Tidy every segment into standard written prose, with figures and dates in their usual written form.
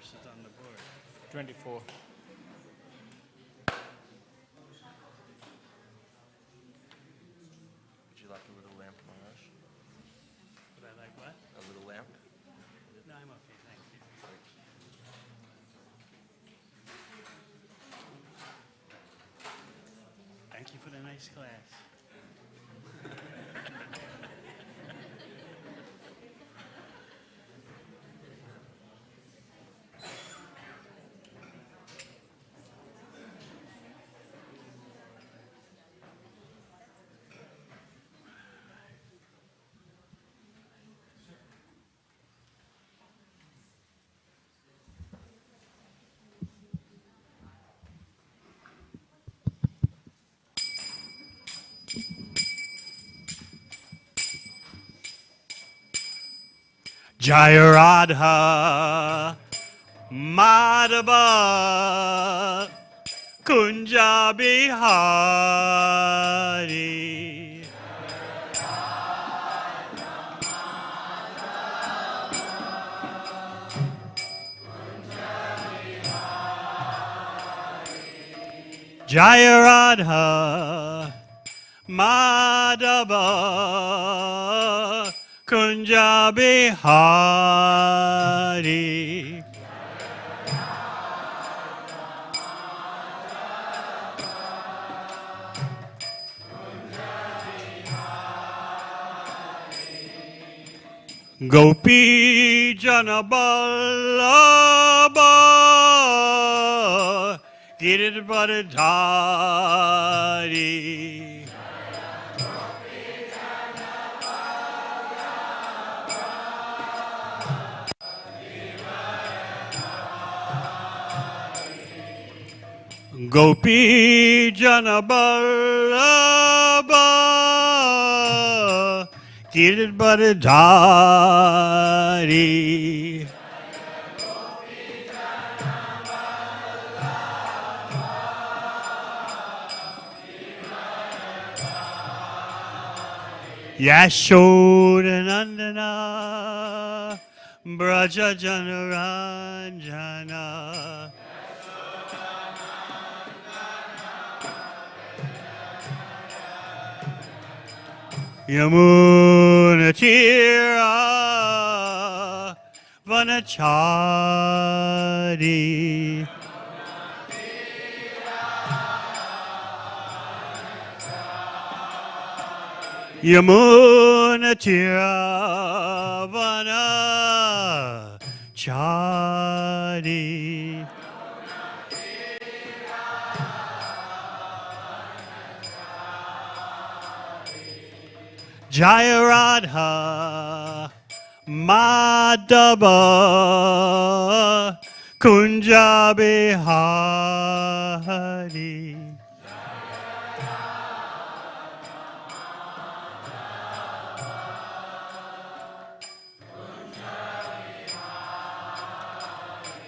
verses on the board? 24. Would you like a little lamp, Maharaj? Would I like what? A little lamp? No, I'm okay, thank you. Thank you for the nice class. Jaya Radha Madhava Kunja Bihari. Jaya Radha Madhava Kunja Bihari. Gopi Jana Ballabha Giridvaradhari. Gopi Jana Ballabha Giridvaradhari. Yashoda Nandana Braja Janaranjana. Yamuna Tira Vanachari. Yamuna Tira Vanachari. Jaya Radha Madhava Kunja Bihari.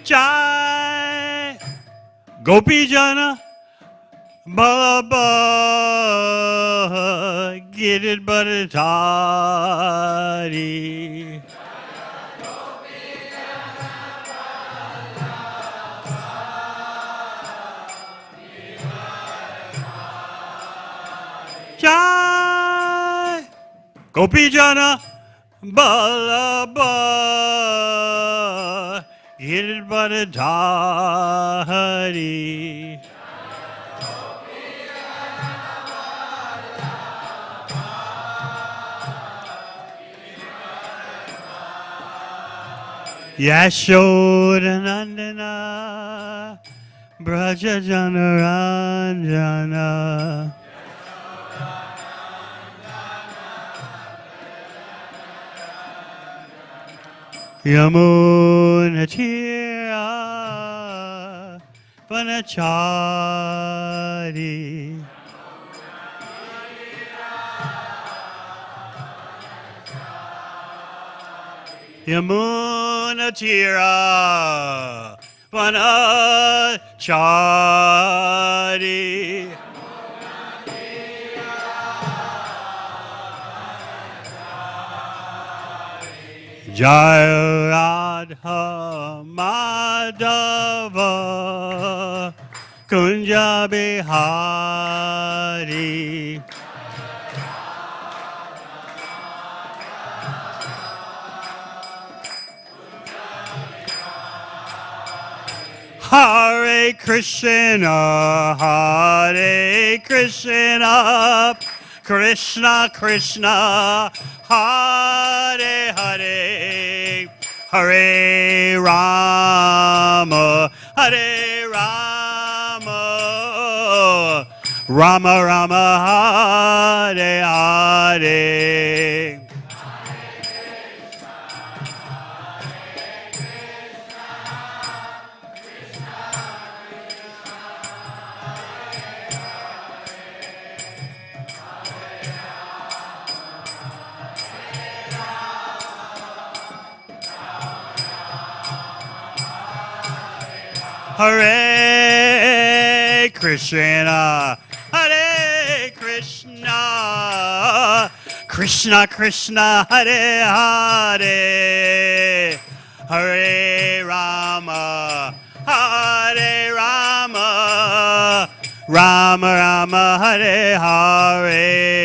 Jai Gopi Jana Ballabha Giridvaradhari. Jai Gopi Jana Ballabha Giridvaradhari. Yashoda Nandana Braja Janaranjana. Yamuna Tira Vanachari. Yamuna Tira Vanachari. Jaya Radha Madhava Kunja Bihari. Hare Krishna, Hare Krishna, Krishna Krishna, Hare Hare, Hare Rama, Hare Rama, Rama Rama, Hare Hare. Hare Krishna, Hare Krishna, Krishna Krishna, Hare Hare, Hare Rama, Hare Rama, Rama Rama, Hare Hare.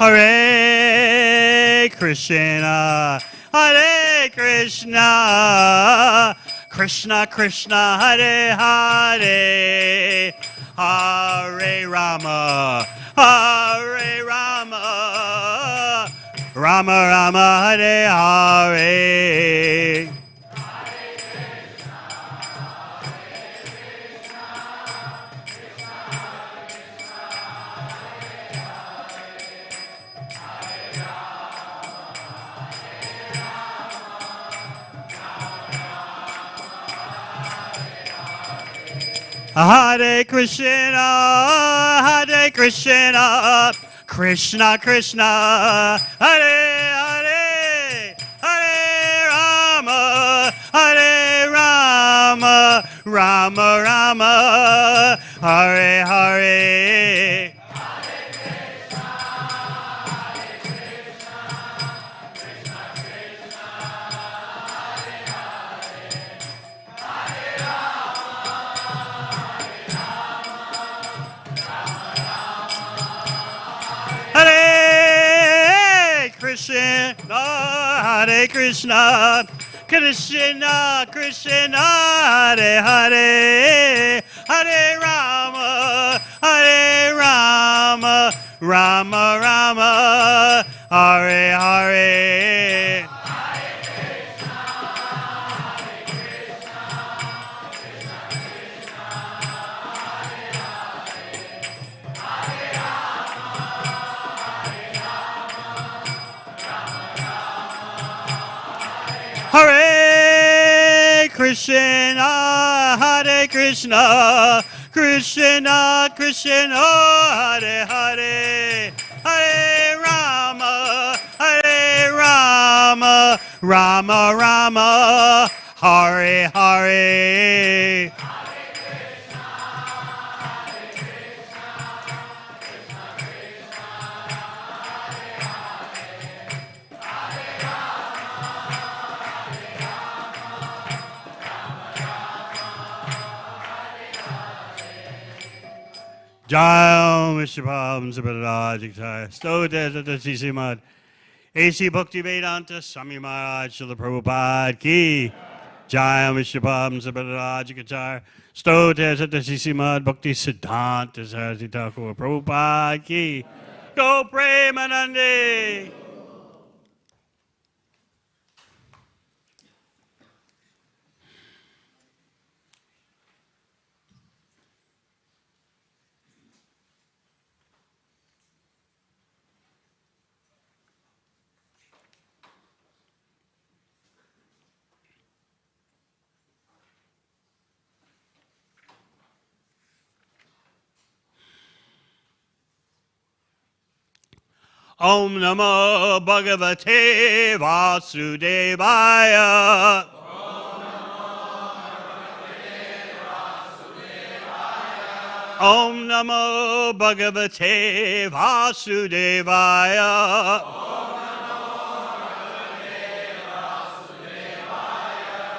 Hare Krishna, Hare Krishna, Krishna Krishna, Hare Hare, Hare Rama, Hare Rama, Rama Rama, Hare Hare. Hare Krishna, Hare Krishna, Krishna Krishna, Hare Hare, Hare Rama, Hare Rama, Rama Rama, Hare Hare. Hare Krishna, Hare Krishna, Krishna Krishna, Hare Hare, Hare Rama, Hare Rama, Rama Rama, Hare Hare. Hare Krishna, Hare Krishna, Krishna Krishna, Hare Hare, Hare Rama, Hare Rama, Rama Rama, Hare Hare. Jai Mr. Pam Sabharajikaya, Stote Śrīmad A.C. Bhaktivedanta, Swami Maharaj, Srila Prabhupada Ki. Jai Mr. Pam Sabharajikaya, Stote Śrīmad Bhakti Siddhanta Saraswati Thakur, Prabhupada Ki. Go Premanande. Om Namo Bhagavate Vasudevaya. Om Namo Bhagavate Vasudevaya.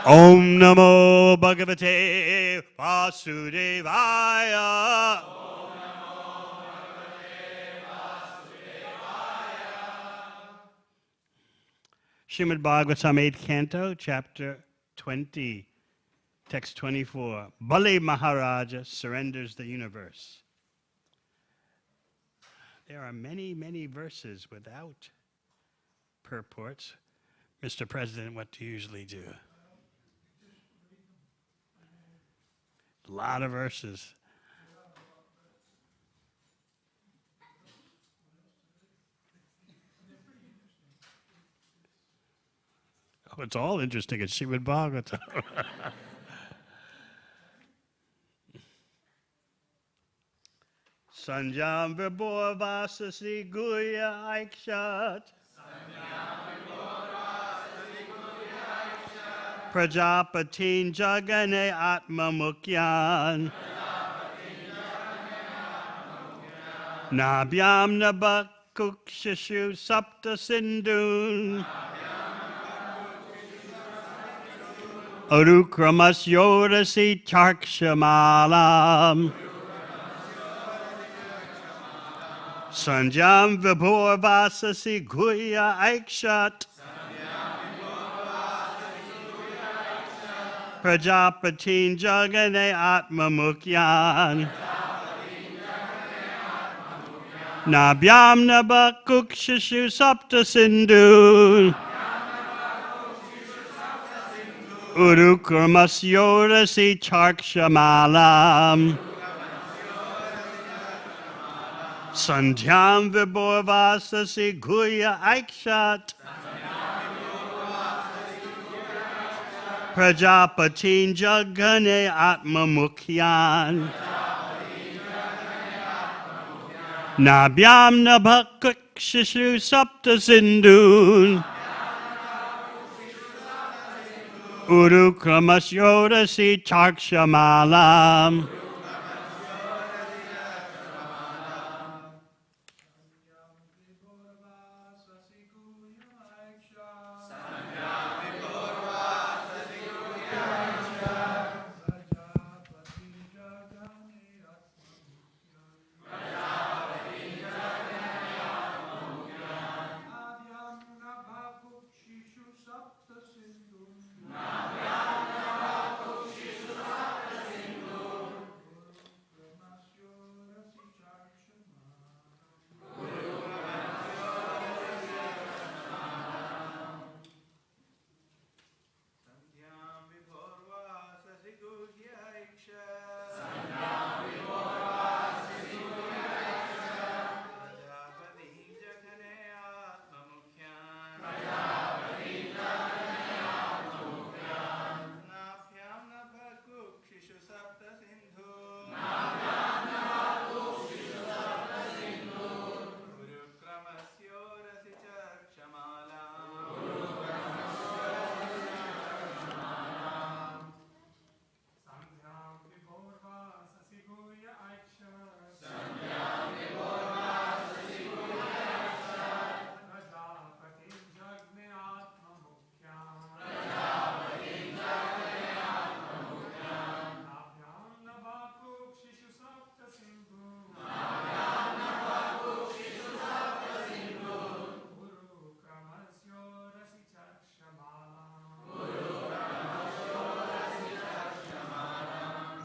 Om Namo Bhagavate Vasudevaya. Śrīmad Bhāgavatam 8th Canto, Chapter 20, Text 24. Bali Maharaja surrenders the universe. There are many, many verses without purports. Mr. President, what do you usually do? A lot of verses. Oh, it's all interesting. It's Śrīmad Bhāgavatam. Sanjam vibhor vasasi guya aikshat. Prajapatin jagane atma mukyan. Nabhyam nabakukshashu sapta sindhun. Arukramas yorasi charkshamalam. Sanjam vibhor vasasi guya aikshat. Prajapatin jagane atma mukyan. Nabhyam nabakukshashu sapta sindhu. Urukramasyorasi charkshamalam. Sandhyam vibhor vasasi guya aikshat. Prajapatin jagane atma mukyan. Nabhyam nabhakukshishu sapta sindhun. Urukramasyorasi charkshamalam.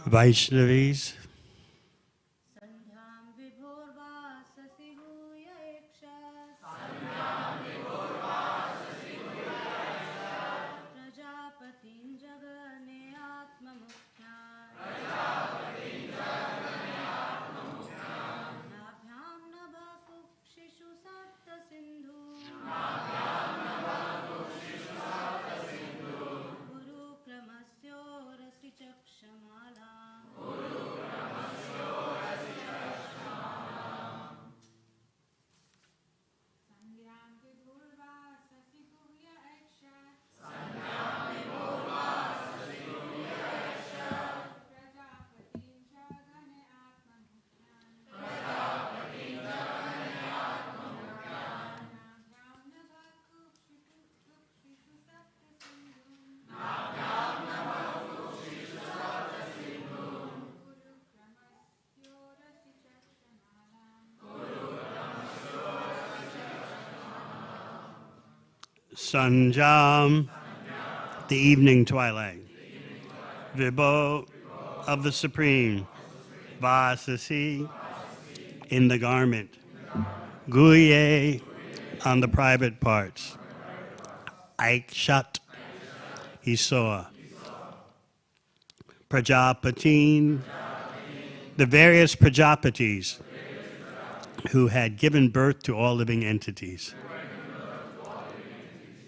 Vaishnavis. Sandhyam vibhorva sasiguya ekshas. Prajapatin jagane atma mukyan. Nabhyam nabhakukshishu sapta sindhu. Guru kramasyo rasi chakshamala. Sanjam, the evening twilight. Vibho, of the Supreme. Vasasi, in the garment. Guye, on the private parts. Aikshat, he saw. Prajapatin, the various Prajapatis who had given birth to all living entities.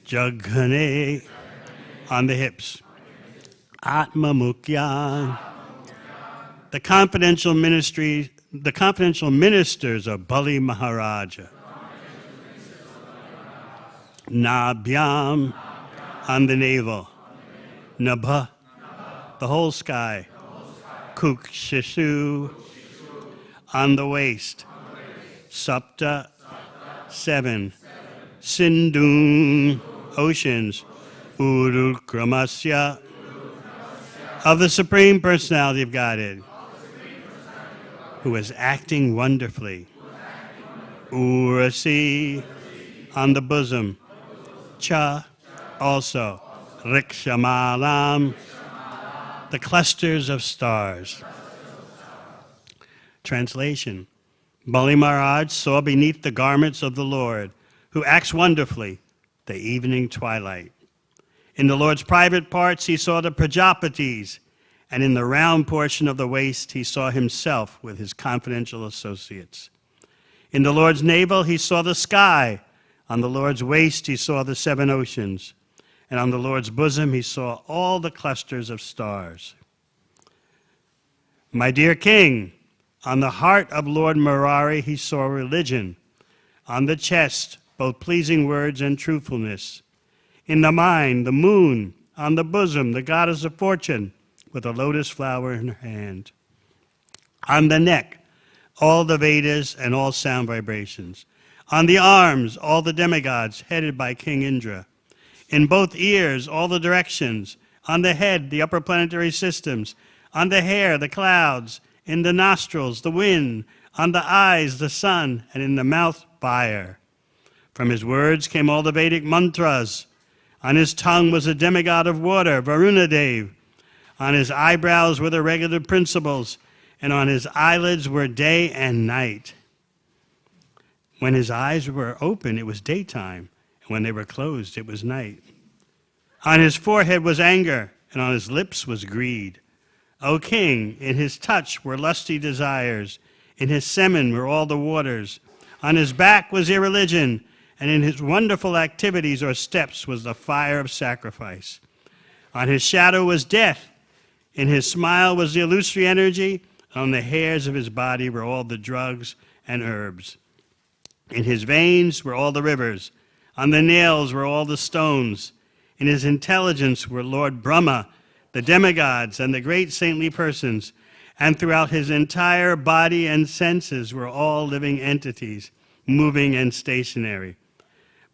Jaghane, on the hips. Atma Mukya, the confidential ministers of Bali Maharaja. Nabhyam, on the navel. Nabha, the whole sky. Kukshishu, on the waist. Sapta, 7. Sindhun, oceans. Urukramasya, of the Supreme Personality of Godhead, who was acting wonderfully. Urasi, on the bosom. Cha, also. Rikshamalam, the clusters of stars. Translation. Bali Maharaj saw beneath the garments of the Lord, who acts wonderfully, the evening twilight. In the Lord's private parts, he saw the Prajapatis, and in the round portion of the waist, he saw himself with his confidential associates. In the Lord's navel, he saw the sky. On the Lord's waist, he saw the 7 oceans. And on the Lord's bosom, he saw all the clusters of stars. My dear king, on the heart of Lord Murari, he saw religion. On the chest, both pleasing words and truthfulness. In the mind, the moon. On the bosom, the goddess of fortune, with a lotus flower in her hand. On the neck, all the Vedas and all sound vibrations. On the arms, all the demigods headed by King Indra. In both ears, all the directions. On the head, the upper planetary systems. On the hair, the clouds. In the nostrils, the wind. On the eyes, the sun. And in the mouth, fire. From his words came all the Vedic mantras. On his tongue was a demigod of water, Vamanadeva. On his eyebrows were the regulative principles, and on his eyelids were day and night. When his eyes were open, it was daytime, and when they were closed, it was night. On his forehead was anger, and on his lips was greed. O king, in his touch were lusty desires, in his semen were all the waters. On his back was irreligion, and in his wonderful activities or steps was the fire of sacrifice. On his shadow was death, in his smile was the illusory energy, and on the hairs of his body were all the drugs and herbs. In his veins were all the rivers, on the nails were all the stones. In his intelligence were Lord Brahma, the demigods, and the great saintly persons, and throughout his entire body and senses were all living entities, moving and stationary.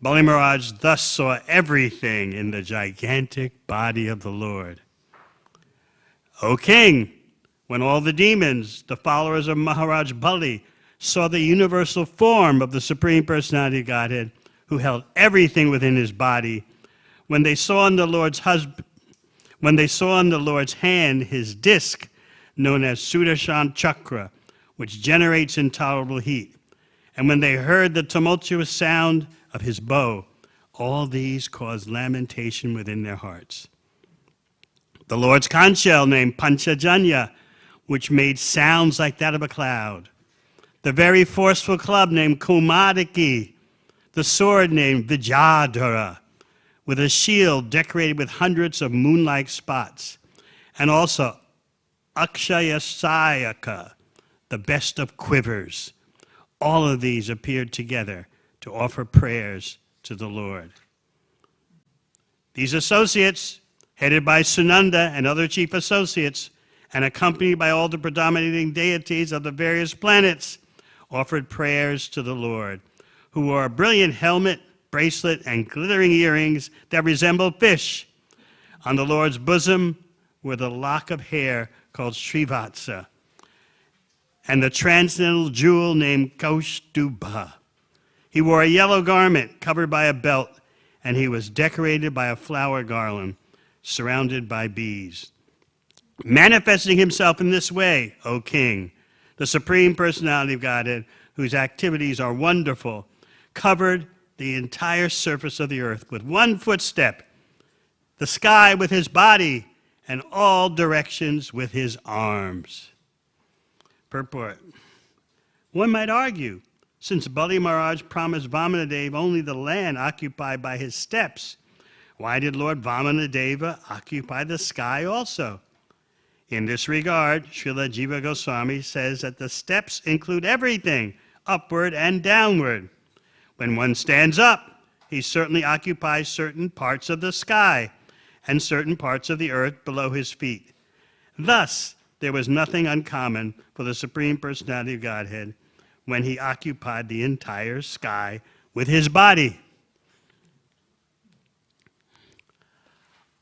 Bali Maharaj thus saw everything in the gigantic body of the Lord. O king, when all the demons, the followers of Maharaj Bali, saw the universal form of the Supreme Personality of Godhead, who held everything within his body, when they saw in the Lord's hand his disc, known as Sudarshan Chakra, which generates intolerable heat, and when they heard the tumultuous sound of his bow, all these caused lamentation within their hearts. The Lord's conch shell named Panchajanya, which made sounds like that of a cloud. The very forceful club named Kumadiki, the sword named Vijadhara, with a shield decorated with hundreds of moon-like spots, and also Akshayasayaka, the best of quivers. All of these appeared together to offer prayers to the Lord. These associates, headed by Sunanda and other chief associates, and accompanied by all the predominating deities of the various planets, offered prayers to the Lord, who wore a brilliant helmet, bracelet, and glittering earrings that resembled fish. On the Lord's bosom were the lock of hair called Srivatsa, and the transcendental jewel named Kaustubha. He wore a yellow garment covered by a belt, and he was decorated by a flower garland, surrounded by bees. Manifesting himself in this way, O king, the Supreme Personality of Godhead, whose activities are wonderful, covered the entire surface of the earth with one footstep, the sky with his body, and all directions with his arms. Purport. One might argue, since Bali Maharaj promised Vamanadeva only the land occupied by his steps, why did Lord Vamanadeva occupy the sky also? In this regard, Srila Jiva Goswami says that the steps include everything, upward and downward. When one stands up, he certainly occupies certain parts of the sky and certain parts of the earth below his feet. Thus, there was nothing uncommon for the Supreme Personality of Godhead when he occupied the entire sky with his body.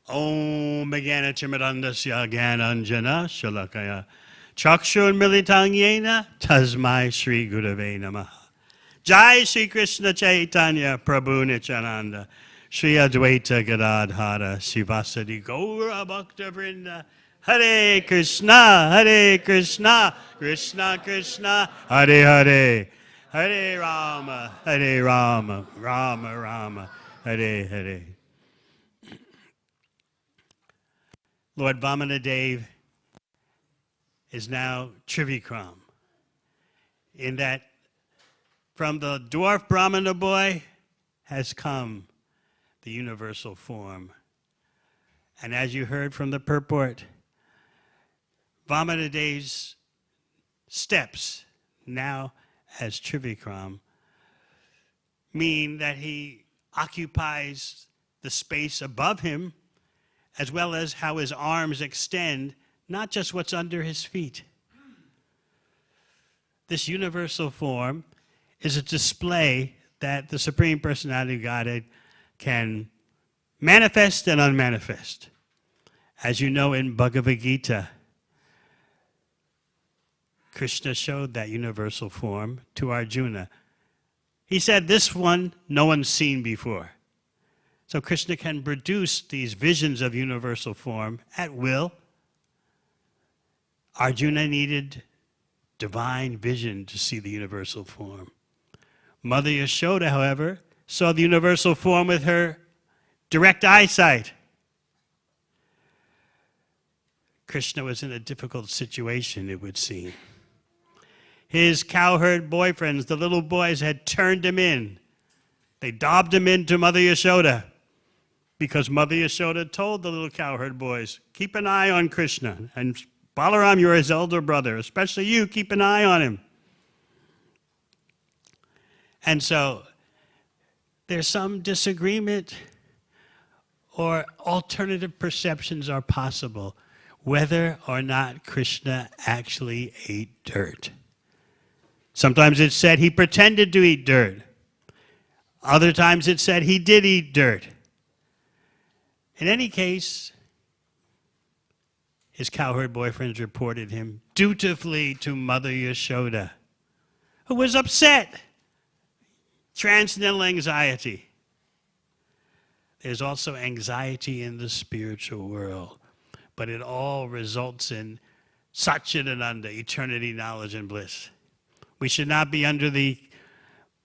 Om Jnana Timirandasya Jnananjana Shalakaya Chakshur Militang Yena Tasmai Shri Gurave Namaha. Jai Shri Krishna Chaitanya Prabhu Nityananda Shri Advaita Gadadhara Sivasadi Gaura Bhakta Vrinda. Hare Krishna, Krishna Krishna, Hare Hare, Hare Rama, Rama Rama, Hare Hare. Lord Vamanadeva is now Trivikram, in that from the dwarf Brahmana boy has come the universal form. And as you heard from the purport, Vamanadeva's steps, now as Trivikram, mean that he occupies the space above him, as well as how his arms extend, not just what's under his feet. This universal form is a display that the Supreme Personality of Godhead can manifest and unmanifest. As you know, in Bhagavad Gita, Krishna showed that universal form to Arjuna. He said, this one no one's seen before. So Krishna can produce these visions of universal form at will. Arjuna needed divine vision to see the universal form. Mother Yashoda, however, saw the universal form with her direct eyesight. Krishna was in a difficult situation, it would seem. His cowherd boyfriends, the little boys, had turned him in. They dobbed him into Mother Yashoda because Mother Yashoda told the little cowherd boys, keep an eye on Krishna. And Balaram, you're his elder brother. Especially you, keep an eye on him. And so there's some disagreement or alternative perceptions are possible whether or not Krishna actually ate dirt. Sometimes it's said he pretended to eat dirt. Other times it's said he did eat dirt. In any case, his cowherd boyfriends reported him dutifully to Mother Yashoda, who was upset. Transcendental anxiety. There's also anxiety in the spiritual world, but it all results in Satchidananda, eternity, knowledge, and bliss. We should not be under the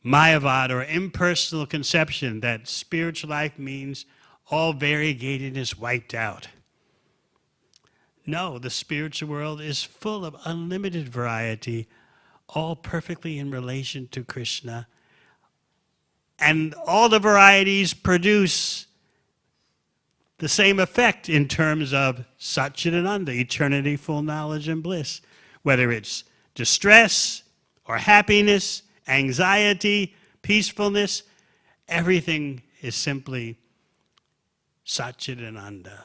Mayavad or impersonal conception that spiritual life means all variegated is wiped out. No, the spiritual world is full of unlimited variety, all perfectly in relation to Krishna. And all the varieties produce the same effect in terms of Satchidananda, eternity, full knowledge, and bliss. Whether it's distress or happiness, anxiety, peacefulness, everything is simply Satchidananda.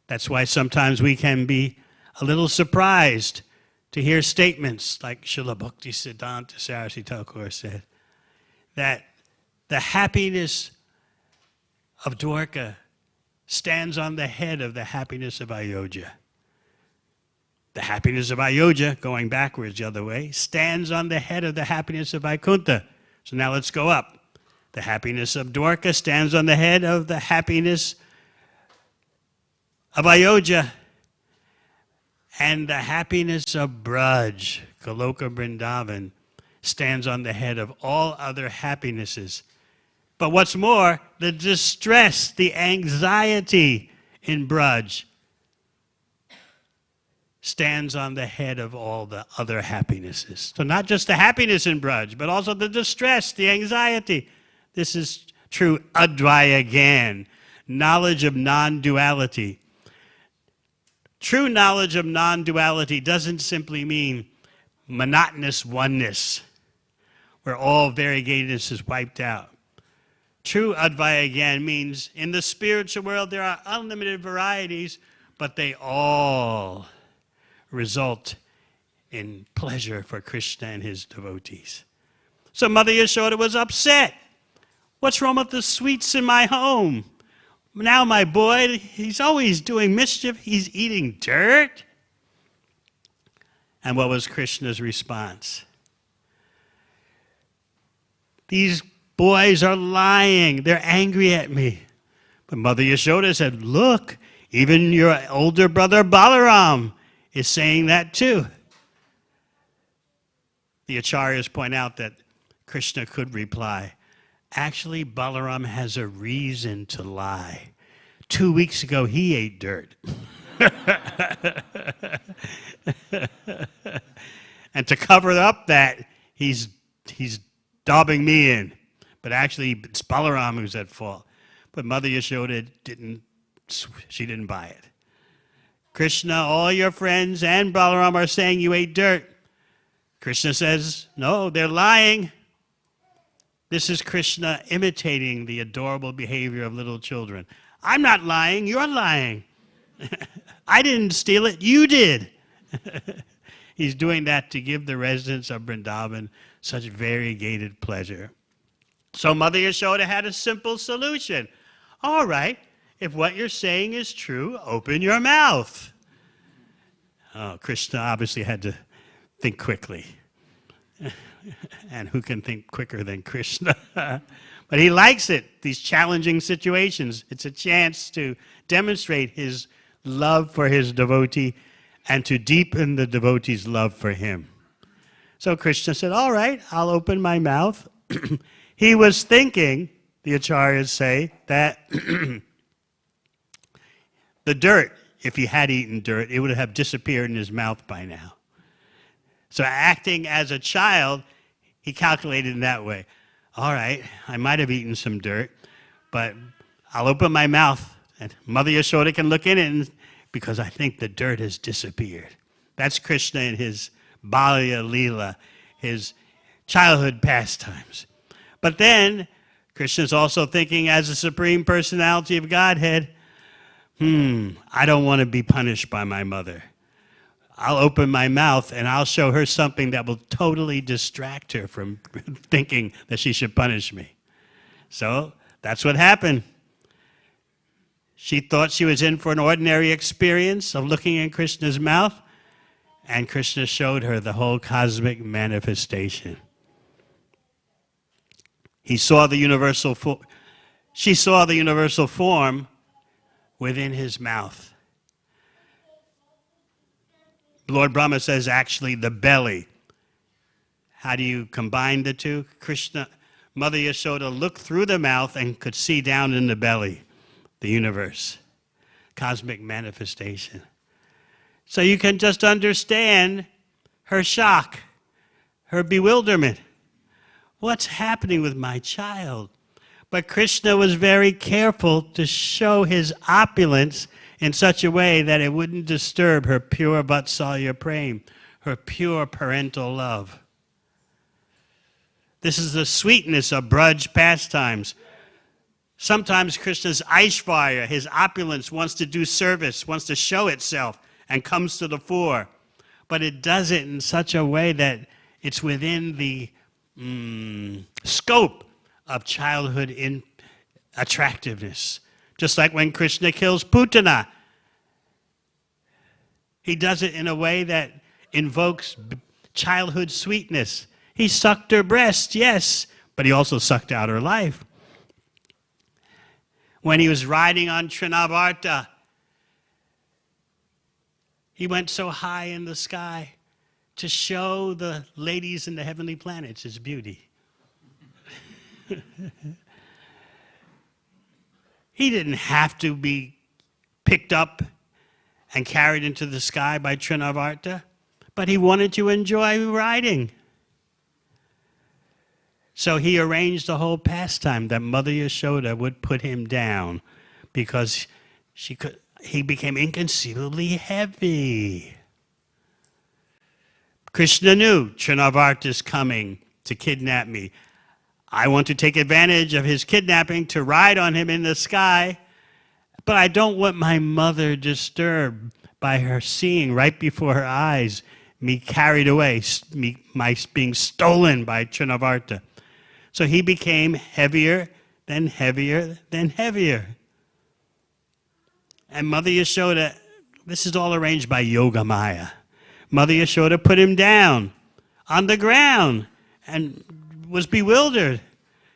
That's why sometimes we can be a little surprised to hear statements like Srila Bhaktivedanta Saraswati Thakur said, that the happiness of Dwarka stands on the head of the happiness of Ayodhya. The happiness of Ayodhya, going backwards the other way, stands on the head of the happiness of Vaikuntha. So now let's go up. The happiness of Dwarka stands on the head of the happiness of Ayodhya. And the happiness of Braj, Goloka Vrindavan, stands on the head of all other happinesses. But what's more, the distress, the anxiety in Braj stands on the head of all the other happinesses. So not just the happiness in Braj, but also the distress, the anxiety. This is true Advaya Gyan, knowledge of non-duality. True knowledge of non-duality doesn't simply mean monotonous oneness, where all variegatedness is wiped out. True Advaya Gyan means in the spiritual world there are unlimited varieties, but they all result in pleasure for Krishna and his devotees. So Mother Yashoda was upset. What's wrong with the sweets in my home? Now my boy, he's always doing mischief. He's eating dirt. And what was Krishna's response? These boys are lying. They're angry at me. But Mother Yashoda said, look, even your older brother Balaram is saying that too. The Acharyas point out that Krishna could reply, actually, Balaram has a reason to lie. 2 weeks ago, he ate dirt. And to cover up that, he's dobbing me in. But actually, it's Balaram who's at fault. But Mother Yashoda didn't buy it. Krishna, all your friends and Balaram are saying you ate dirt. Krishna says, no, they're lying. This is Krishna imitating the adorable behavior of little children. I'm not lying, you're lying. I didn't steal it, you did. He's doing that to give the residents of Vrindavan such variegated pleasure. So Mother Yashoda had a simple solution. All right, if what you're saying is true, open your mouth. Oh, Krishna obviously had to think quickly. And who can think quicker than Krishna? But he likes it, these challenging situations. It's a chance to demonstrate his love for his devotee and to deepen the devotee's love for him. So Krishna said, all right, I'll open my mouth. He was thinking, the acharyas say, that the dirt, if he had eaten dirt, it would have disappeared in his mouth by now. So acting as a child, he calculated in that way. All right, I might have eaten some dirt, but I'll open my mouth and Mother Yashoda can look in it because I think the dirt has disappeared. That's Krishna in his Balya Leela, his childhood pastimes. But then, Krishna's also thinking as a Supreme Personality of Godhead, I don't want to be punished by my mother. I'll open my mouth and I'll show her something that will totally distract her from thinking that she should punish me. So that's what happened. She thought she was in for an ordinary experience of looking in Krishna's mouth, and Krishna showed her the whole cosmic manifestation. She saw the universal form within his mouth. Lord Brahma says actually the belly. How do you combine the two? Krishna, Mother Yashoda looked through the mouth and could see down in the belly, the universe, cosmic manifestation. So you can just understand her shock, her bewilderment. What's happening with my child? But Krishna was very careful to show his opulence in such a way that it wouldn't disturb her pure Vatsalya Prem, her pure parental love. This is the sweetness of Braj pastimes. Sometimes Krishna's Aishvarya, his opulence, wants to do service, wants to show itself, and comes to the fore. But it does it in such a way that it's within the scope of childhood attractiveness. Just like when Krishna kills Putana. He does it in a way that invokes childhood sweetness. He sucked her breast, yes, but he also sucked out her life. When he was riding on Trinavarta, he went so high in the sky to show the ladies in the heavenly planets his beauty. He didn't have to be picked up and carried into the sky by Trinavarta, but he wanted to enjoy riding. So he arranged the whole pastime that Mother Yashoda would put him down because he became inconceivably heavy. Krishna knew Trinavarta is coming to kidnap me. I want to take advantage of his kidnapping to ride on him in the sky, but I don't want my mother disturbed by her seeing right before her eyes me carried away, my being stolen by Trinavarta. So he became heavier than heavier than heavier. And Mother Yashoda, this is all arranged by Yoga Maya. Mother Yashoda put him down on the ground and was bewildered.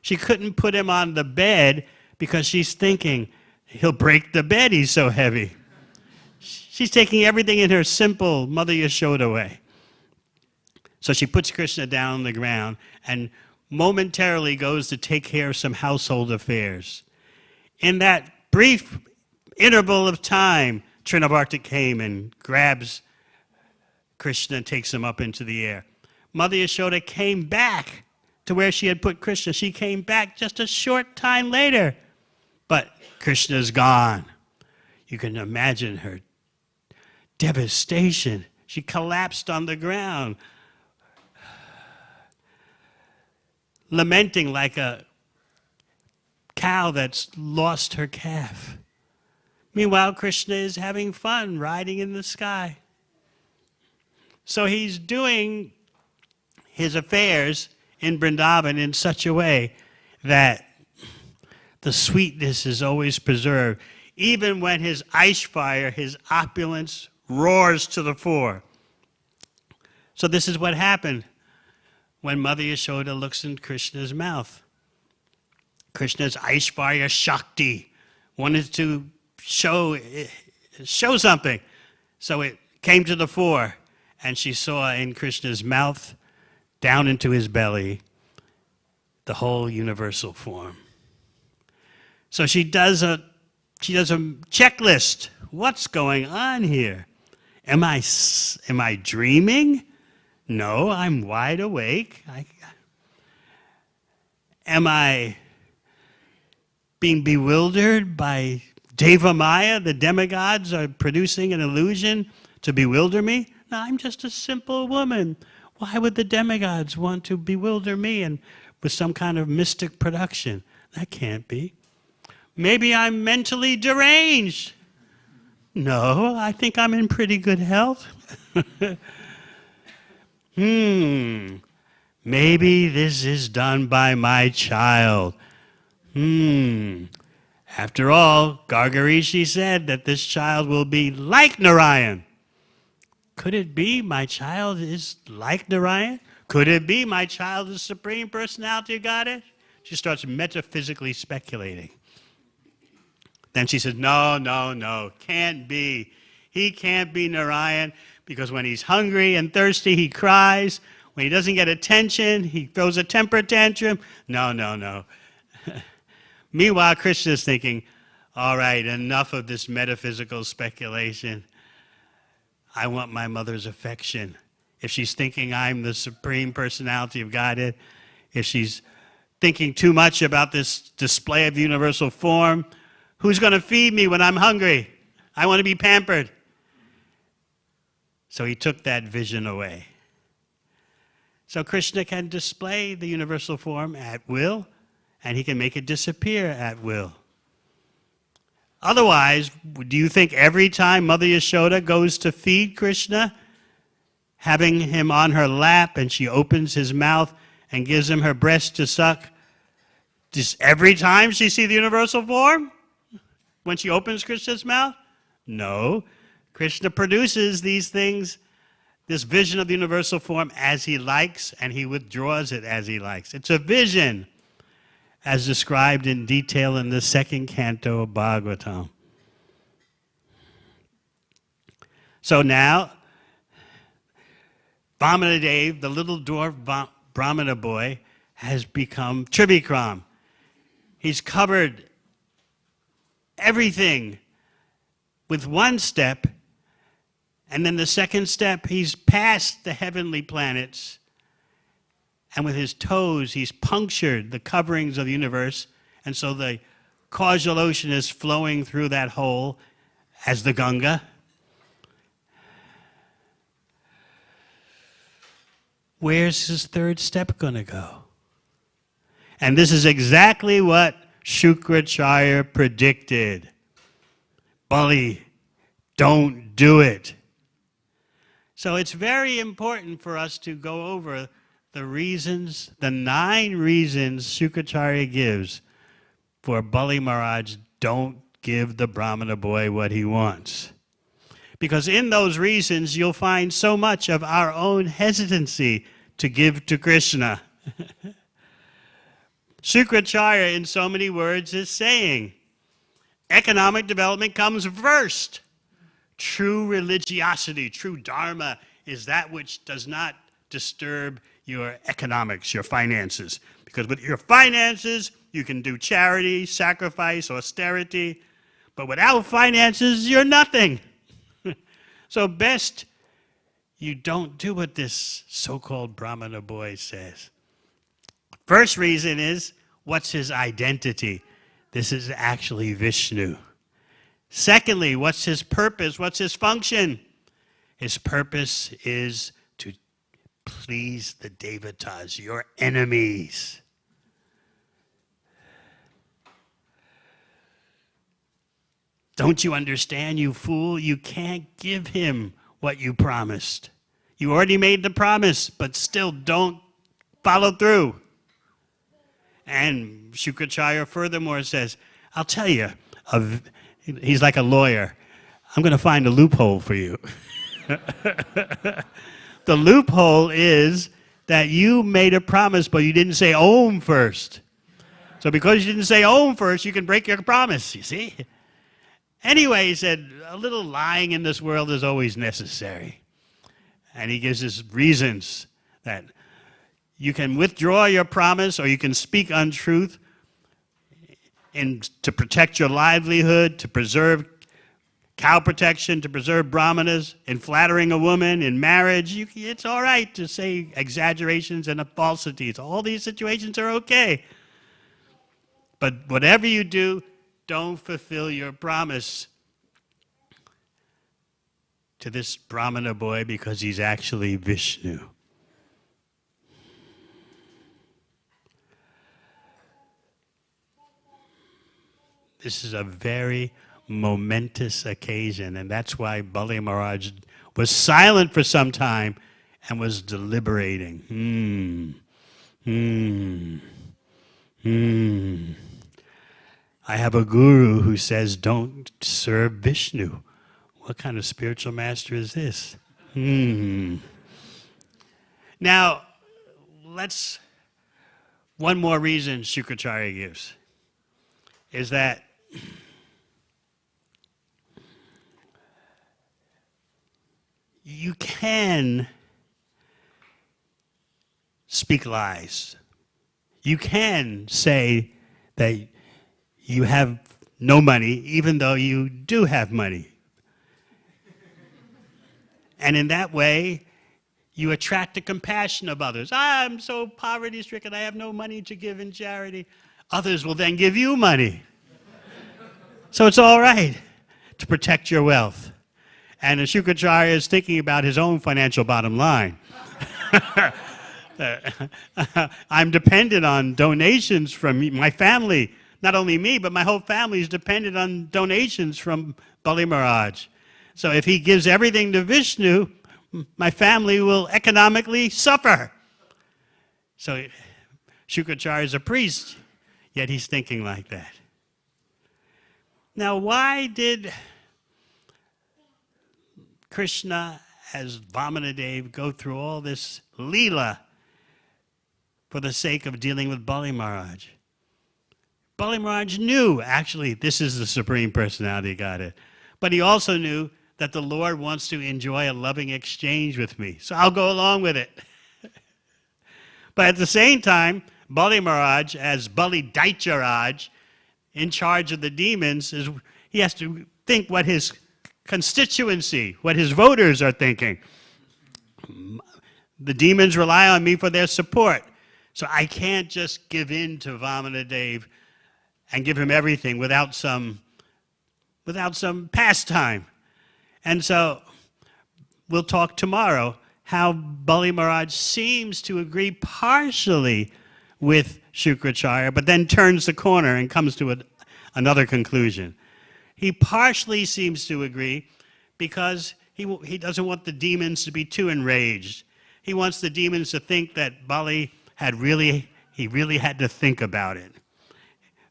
She couldn't put him on the bed because she's thinking, he'll break the bed, he's so heavy. She's taking everything in her simple Mother Yashoda way. So she puts Krishna down on the ground and momentarily goes to take care of some household affairs. In that brief interval of time, Trinavarta came and grabs Krishna and takes him up into the air. Mother Yashoda came back to where she had put Krishna. She came back just a short time later, but Krishna's gone. You can imagine her devastation. She collapsed on the ground, lamenting like a cow that's lost her calf. Meanwhile, Krishna is having fun riding in the sky. So he's doing his affairs in Vrindavan in such a way that the sweetness is always preserved, even when his Aishvarya, his opulence, roars to the fore. So this is what happened when Mother Yashoda looks in Krishna's mouth. Krishna's Aishvarya Shakti wanted to show something. So it came to the fore, and she saw in Krishna's mouth, down into his belly, the whole universal form. So she does a checklist. What's going on here? Am I dreaming? No, I'm wide awake. Am I being bewildered by Devamrita? The demigods are producing an illusion to bewilder me? No, I'm just a simple woman. Why would the demigods want to bewilder me and with some kind of mystic production? That can't be. Maybe I'm mentally deranged. No, I think I'm in pretty good health. Maybe this is done by my child. After all, Gargarishi said that this child will be like Narayan. Could it be my child is like Narayan? Could it be my child is the Supreme Personality of Godhead? She starts metaphysically speculating. Then she says, no, can't be. He can't be Narayan because when he's hungry and thirsty, he cries. When he doesn't get attention, he throws a temper tantrum. No. Meanwhile, Krishna is thinking, all right, enough of this metaphysical speculation. I want my mother's affection. If she's thinking I'm the Supreme Personality of Godhead, if she's thinking too much about this display of the universal form, who's going to feed me when I'm hungry? I want to be pampered. So he took that vision away. So Krishna can display the universal form at will, and he can make it disappear at will. Otherwise, do you think every time Mother Yashoda goes to feed Krishna, having him on her lap and she opens his mouth and gives him her breast to suck, just every time she sees the universal form? When she opens Krishna's mouth? No. Krishna produces these things this vision of the universal form as he likes, and he withdraws it as he likes. It's a vision, as described in detail in the second canto of Bhagavatam. So now, Vamanadeva, the little dwarf Brahmana boy, has become Trivikram. He's covered everything with one step, and then the second step, he's past the heavenly planets, and with his toes, he's punctured the coverings of the universe, and so the causal ocean is flowing through that hole as the Ganga. Where's his third step going to go? And this is exactly what Shukracharya predicted. Bali, don't do it. So it's very important for us to go over the reasons, the 9 reasons Shukracharya gives for Bali Maharaj, don't give the Brahmana boy what he wants. Because in those reasons, you'll find so much of our own hesitancy to give to Krishna. Shukracharya, in so many words, is saying, economic development comes first. True religiosity, true dharma, is that which does not disturb your economics, your finances. Because with your finances, you can do charity, sacrifice, austerity. But without finances, you're nothing. So best you don't do what this so-called Brahmana boy says. First reason is, what's his identity? This is actually Vishnu. Secondly, what's his purpose? What's his function? His purpose is to please the devatas, your enemies. Don't you understand, you fool? You can't give him what you promised. You already made the promise, but still don't follow through. And Shukracharya furthermore says, I'll tell you, he's like a lawyer. I'm going to find a loophole for you. The loophole is that you made a promise, but you didn't say Om first. So because you didn't say Om first, you can break your promise, you see? Anyway, he said, a little lying in this world is always necessary. And he gives us reasons that you can withdraw your promise or you can speak untruth to protect your livelihood, to preserve cow protection, to preserve brahmanas, in flattering a woman, in marriage. It's all right to say exaggerations and falsities. All these situations are okay. But whatever you do, don't fulfill your promise to this Brahmana boy because he's actually Vishnu. This is a very momentous occasion, and that's why Bali Maharaj was silent for some time and was deliberating. I have a guru who says, don't serve Vishnu. What kind of spiritual master is this? Now, one more reason Shukracharya gives is that you can speak lies. You can say that you have no money, even though you do have money. And in that way, you attract the compassion of others. I'm so poverty-stricken, I have no money to give in charity. Others will then give you money. So it's all right to protect your wealth. And Shukracharya is thinking about his own financial bottom line. I'm dependent on donations from my family. Not only me, but my whole family is dependent on donations from Bali Maharaj. So if he gives everything to Vishnu, my family will economically suffer. So Shukracharya is a priest, yet he's thinking like that. Now, why did Krishna as Vamanadeva go through all this Leela for the sake of dealing with Bali Maharaj. Bali Maharaj knew, actually, this is the Supreme Personality of Godhead. But he also knew that the Lord wants to enjoy a loving exchange with me. So I'll go along with it. But at the same time, Bali Maharaj, as Bali Daitya in charge of the demons, he has to think what his constituency, what his voters are thinking. The demons rely on me for their support. So I can't just give in to Vamanadeva and give him everything without some pastime. And so we'll talk tomorrow how Bali Maharaj seems to agree partially with Shukracharya, but then turns the corner and comes to another conclusion. He partially seems to agree because he doesn't want the demons to be too enraged. He wants the demons to think that Bali he really had to think about it.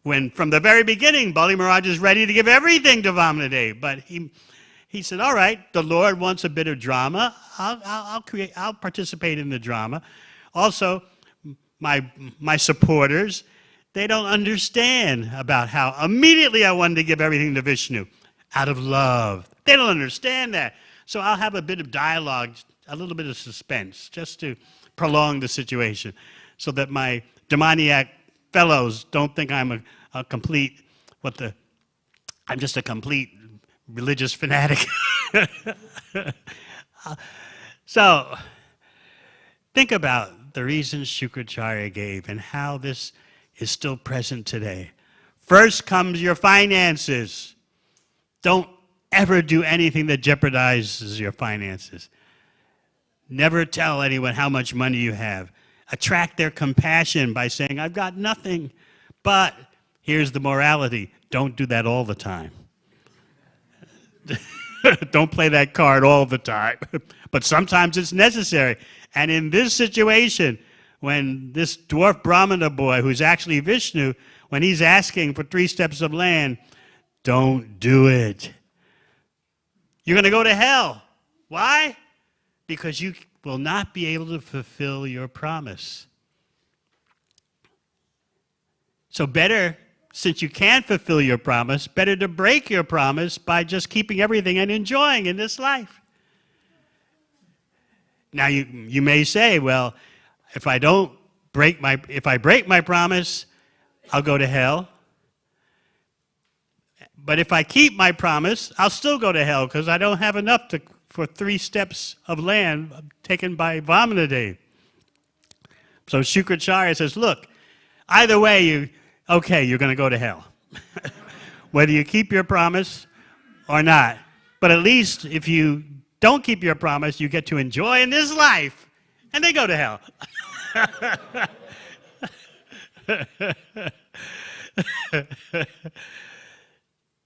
When from the very beginning, Bali Maharaj is ready to give everything to Vamanadeva, but he said, all right, the Lord wants a bit of drama. I'll participate in the drama. Also, my supporters, they don't understand about how immediately I wanted to give everything to Vishnu out of love. They don't understand that. So I'll have a bit of dialogue, a little bit of suspense, just to prolong the situation, so that my demoniac fellows don't think I'm I'm just a complete religious fanatic. So, think about the reasons Shukracharya gave and how this is still present today. First comes your finances. Don't ever do anything that jeopardizes your finances. Never tell anyone how much money you have. Attract their compassion by saying, I've got nothing. But here's the morality. Don't do that all the time. Don't play that card all the time. But sometimes it's necessary. And in this situation, when this dwarf Brahmana boy, who's actually Vishnu, when he's asking for 3 steps of land, don't do it. You're going to go to hell. Why? Because you will not be able to fulfill your promise. So better, since you can't fulfill your promise, better to break your promise by just keeping everything and enjoying in this life. Now you may say, well, if I break my promise, I'll go to hell. But if I keep my promise, I'll still go to hell because I don't have enough for 3 steps of land taken by Vamanadeva. So Shukracharya says, look, either way, you're going to go to hell. Whether you keep your promise or not. But at least if you don't keep your promise, you get to enjoy in this life, and they go to hell.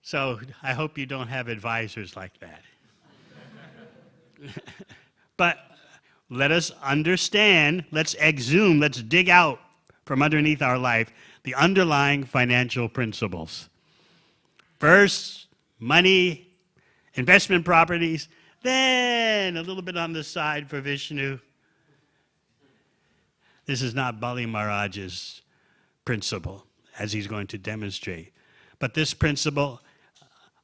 So I hope you don't have advisors like that. But let us understand, let's exhume, let's dig out from underneath our life the underlying financial principles. First, money, investment properties, then a little bit on the side for Vishnu. This is not Bali Maharaj's principle, as he's going to demonstrate. But this principle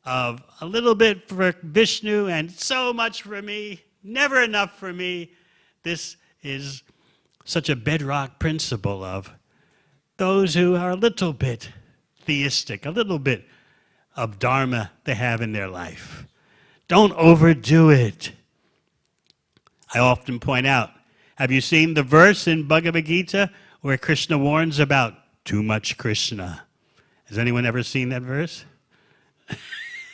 of a little bit for Vishnu and so much for me, never enough for me, this is such a bedrock principle of those who are a little bit theistic, a little bit of dharma they have in their life. Don't overdo it. I often point out, have you seen the verse in Bhagavad Gita where Krishna warns about too much Krishna? Has anyone ever seen that verse?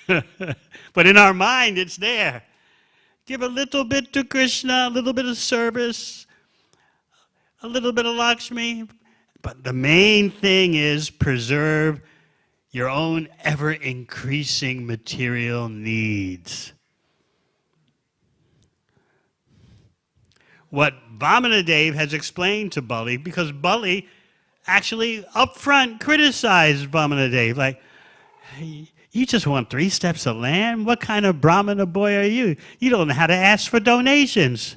But in our mind, it's there. Give a little bit to Krishna, a little bit of service, a little bit of Lakshmi. But the main thing is preserve your own ever-increasing material needs. What Vamanadeva has explained to Bali, because Bali actually up front criticized Vamanadeva, like, You just want 3 steps of land? What kind of Brahmana boy are you? You don't know how to ask for donations.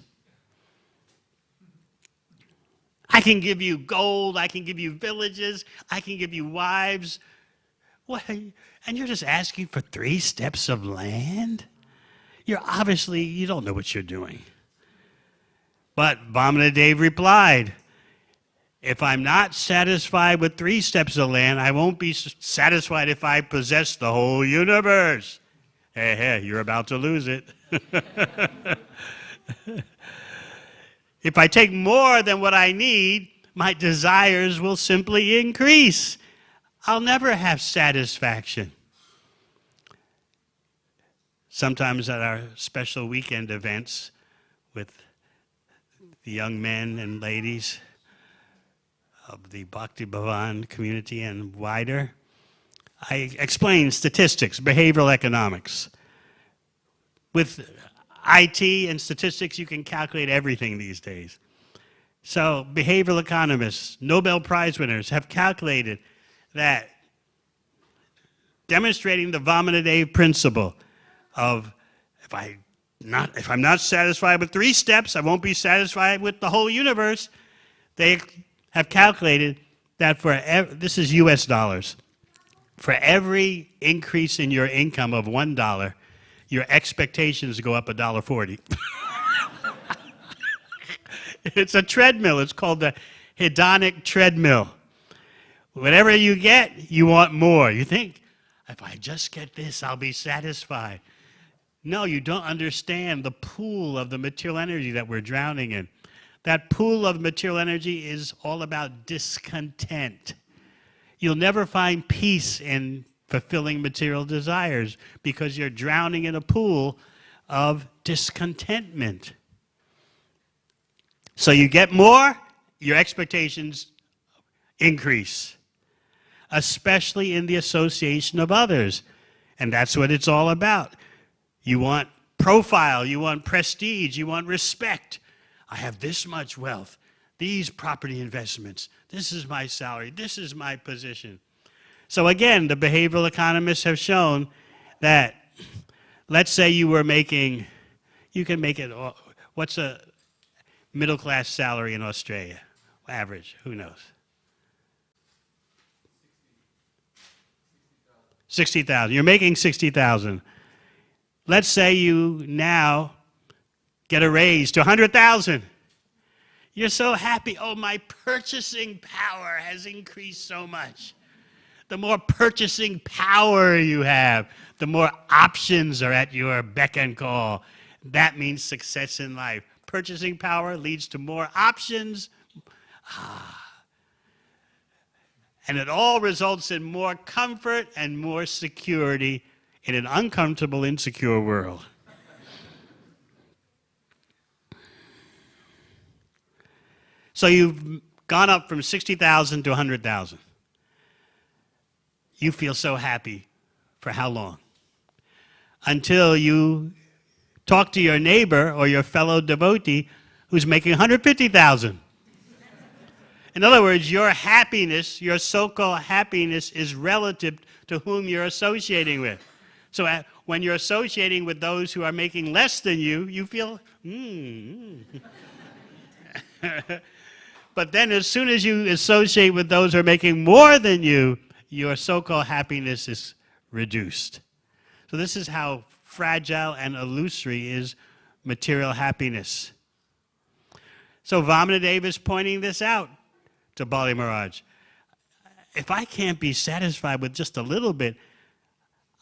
I can give you gold, I can give you villages, I can give you wives. What? And you're just asking for 3 steps of land? You don't know what you're doing. But Vamanadeva replied, if I'm not satisfied with 3 steps of land, I won't be satisfied if I possess the whole universe. Hey, you're about to lose it. If I take more than what I need, my desires will simply increase. I'll never have satisfaction. Sometimes at our special weekend events with the young men and ladies of the Bhaktivedanta community and wider, I explain statistics, behavioral economics. With IT and statistics, you can calculate everything these days. So behavioral economists, Nobel Prize winners have calculated that demonstrating the Vamanadeva principle of if I'm not satisfied with 3 steps, I won't be satisfied with the whole universe. They have calculated that this is US dollars, for every increase in your income of $1, your expectations go up $1.40. It's a treadmill. It's called the hedonic treadmill. Whatever you get, you want more. You think, if I just get this, I'll be satisfied. No, you don't understand the pool of the material energy that we're drowning in. That pool of material energy is all about discontent. You'll never find peace in fulfilling material desires because you're drowning in a pool of discontentment. So you get more, your expectations increase, especially in the association of others. And that's what it's all about. You want profile, you want prestige, you want respect. I have this much wealth, these property investments, this is my salary, this is my position. So again, the behavioral economists have shown that, let's say you were making, you can make it, what's a middle class salary in Australia? Average, who knows? 60,000. You're making 60,000. Let's say you now get a raise to 100,000. You're so happy. Oh, my purchasing power has increased so much. The more purchasing power you have, the more options are at your beck and call. That means success in life. Purchasing power leads to more options. And it all results in more comfort and more security in an uncomfortable, insecure world. So you've gone up from 60,000 to 100,000. You feel so happy for how long? Until you talk to your neighbor or your fellow devotee who's making 150,000. In other words, your happiness, your so-called happiness, is relative to whom you're associating with. So when you're associating with those who are making less than you, you feel, But then as soon as you associate with those who are making more than you, your so-called happiness is reduced. So this is how fragile and illusory is material happiness. So Vamanadeva is pointing this out to Bali Maharaj. If I can't be satisfied with just a little bit,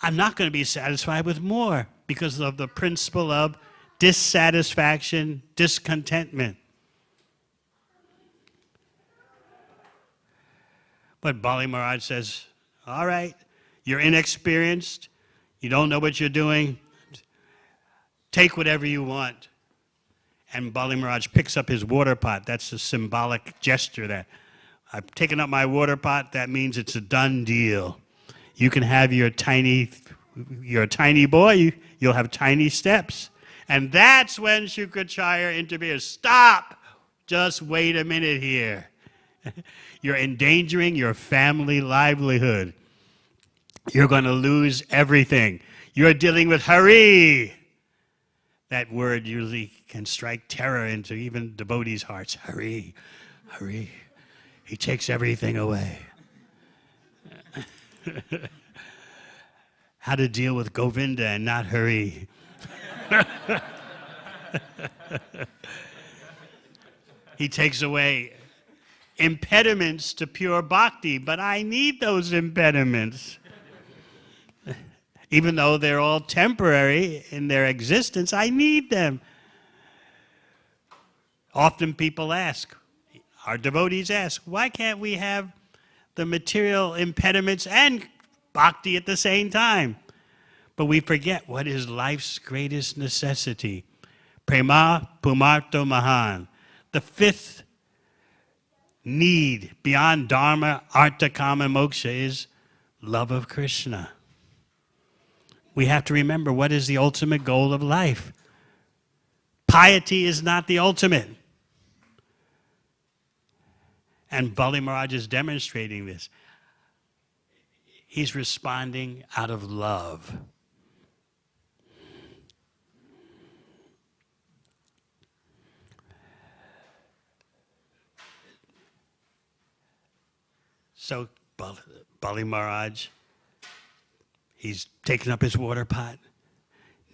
I'm not going to be satisfied with more because of the principle of dissatisfaction, discontentment. But Bali Maharaj says, all right, you're inexperienced, you don't know what you're doing, take whatever you want. And Bali Maharaj picks up his water pot. That's a symbolic gesture that I've taken up my water pot. That means it's a done deal. You can have you're a tiny boy, you'll have tiny steps. And that's when Shukracharya interferes. Stop! Just wait a minute here. You're endangering your family livelihood. you're going to lose everything. You're dealing with Hare. That word usually can strike terror into even devotees' hearts. Hare, Hare. He takes everything away. How to deal with Govinda and not Hare. He takes away impediments to pure bhakti, but I need those impediments. Even though they're all temporary in their existence, I need them. Often people ask, our devotees ask, why can't we have the material impediments and bhakti at the same time? But we forget what is life's greatest necessity. Prema pumarto mahan. The fifth need beyond dharma, artha, kama, moksha is love of Krishna. We have to remember what is the ultimate goal of life. Piety is not the ultimate. And Bali Maharaj is demonstrating this. He's responding out of love. So Bali Maharaj, he's taken up his water pot.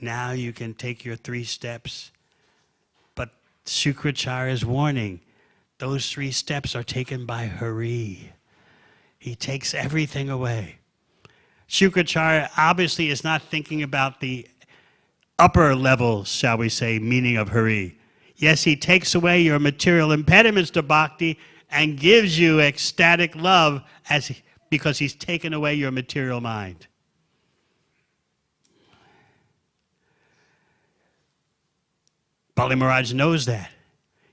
Now you can take your 3 steps. But Shukracharya is warning, those 3 steps are taken by Hare. He takes everything away. Shukracharya obviously is not thinking about the upper level, shall we say, meaning of Hare. Yes, he takes away your material impediments to bhakti and gives you ecstatic love because he's taken away your material mind. Bali Maharaj knows that.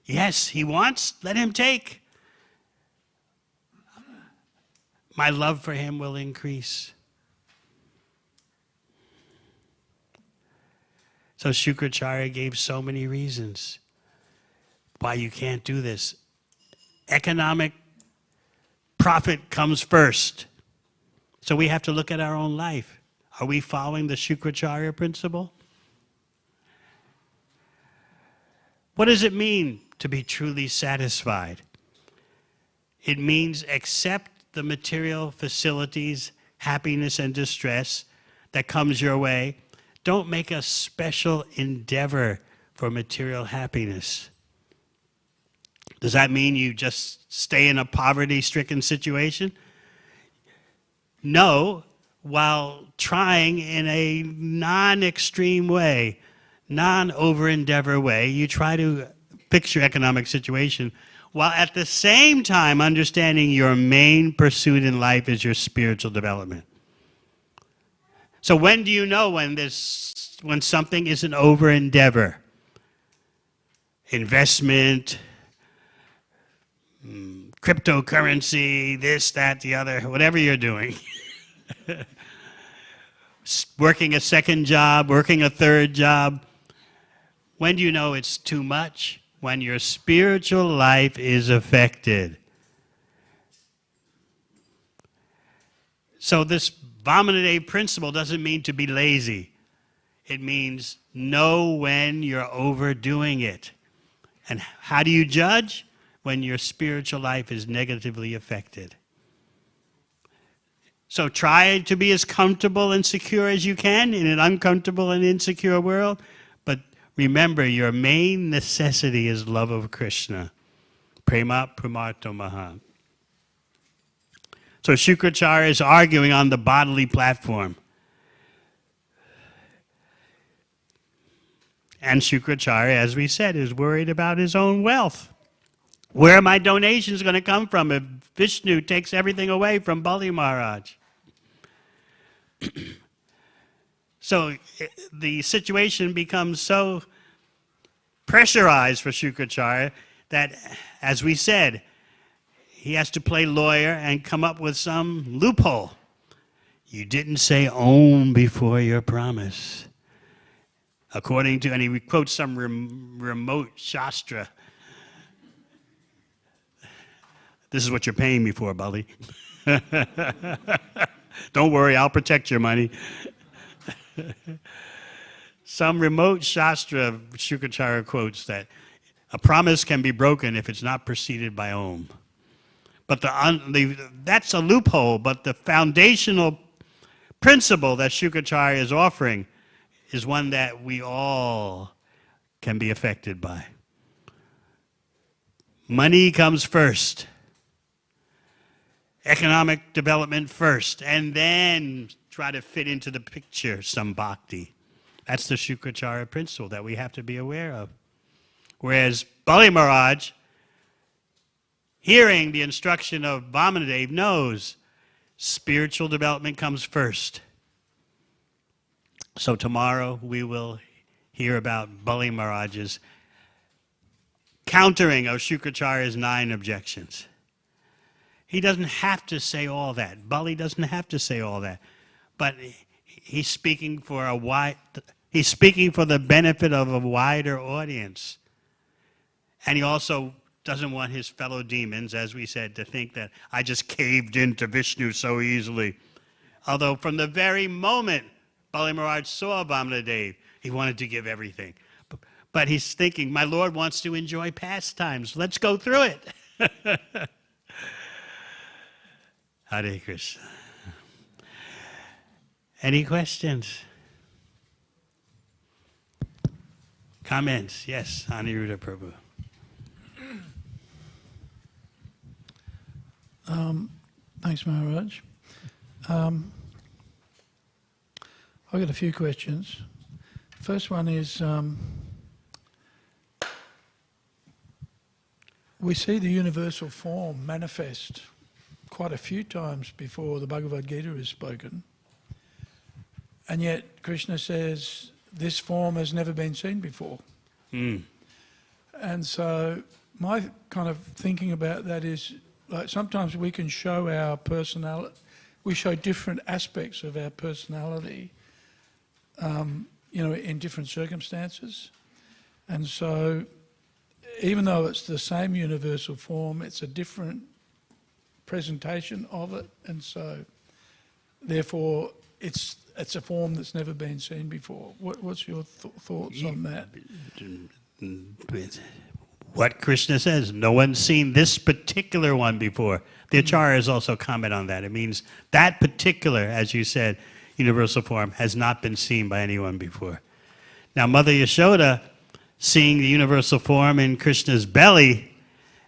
Yes, he wants, let him take. My love for him will increase. So Shukracharya gave so many reasons why you can't do this. Economic profit comes first. So we have to look at our own life. Are we following the Shukracharya principle? What does it mean to be truly satisfied? It means accept the material facilities, happiness and distress that comes your way. Don't make a special endeavor for material happiness. Does that mean you just stay in a poverty-stricken situation? No, while trying in a non-extreme way, non-over-endeavor way, you try to fix your economic situation, while at the same time understanding your main pursuit in life is your spiritual development. So when do you know when something is an over-endeavor? Investment, cryptocurrency, this, that, the other, whatever you're doing. Working a second job, working a third job. When do you know it's too much? When your spiritual life is affected. So this Vamanadeva principle doesn't mean to be lazy. It means know when you're overdoing it. And how do you judge? When your spiritual life is negatively affected. So try to be as comfortable and secure as you can in an uncomfortable and insecure world. But remember, your main necessity is love of Krishna. Prema pramarto mahan. So Shukracharya is arguing on the bodily platform. And Shukracharya, as we said, is worried about his own wealth. Where are my donations going to come from if Vishnu takes everything away from Bali Maharaj? So the situation becomes so pressurized for Shukracharya that, as we said, he has to play lawyer and come up with some loophole. You didn't say Om before your promise. According to, and he quotes some remote Shastra. This is what you're paying me for, Bali. Don't worry, I'll protect your money. Some remote Shastra, Shukracharya quotes that a promise can be broken if it's not preceded by Om. But that's a loophole, but the foundational principle that Shukracharya is offering is one that we all can be affected by. Money comes first. Economic development first, and then try to fit into the picture some bhakti. That's the Shukracharya principle that we have to be aware of. Whereas Bali Maharaj, hearing the instruction of Vamanadeva, knows spiritual development comes first. So tomorrow we will hear about Bali Maharaj's countering of Shukracharya's 9 objections. He doesn't have to say all that. Bali doesn't have to say all that. But he's speaking for the benefit of a wider audience. And he also doesn't want his fellow demons, as we said, to think that I just caved into Vishnu so easily. Although from the very moment Bali Maharaj saw Vamanadeva, he wanted to give everything. But he's thinking, my Lord wants to enjoy pastimes. Let's go through it. Hare Krishna. Any questions? Comments? Yes, Aniruddha Prabhu. Thanks, Maharaj. I've got a few questions. First one is, we see the universal form manifest quite a few times before the Bhagavad Gita is spoken. And yet Krishna says this form has never been seen before. And so my kind of thinking about that is, like, sometimes we can show our personality, we show different aspects of our personality, in different circumstances. And so even though it's the same universal form, it's a different presentation of it, and so therefore it's a form that's never been seen before. What's your thoughts on that? What Krishna says, no one's seen this particular one before. The Acharyas also comment on that. It means that particular, as you said, universal form has not been seen by anyone before. Now, Mother Yashoda, seeing the universal form in Krishna's belly,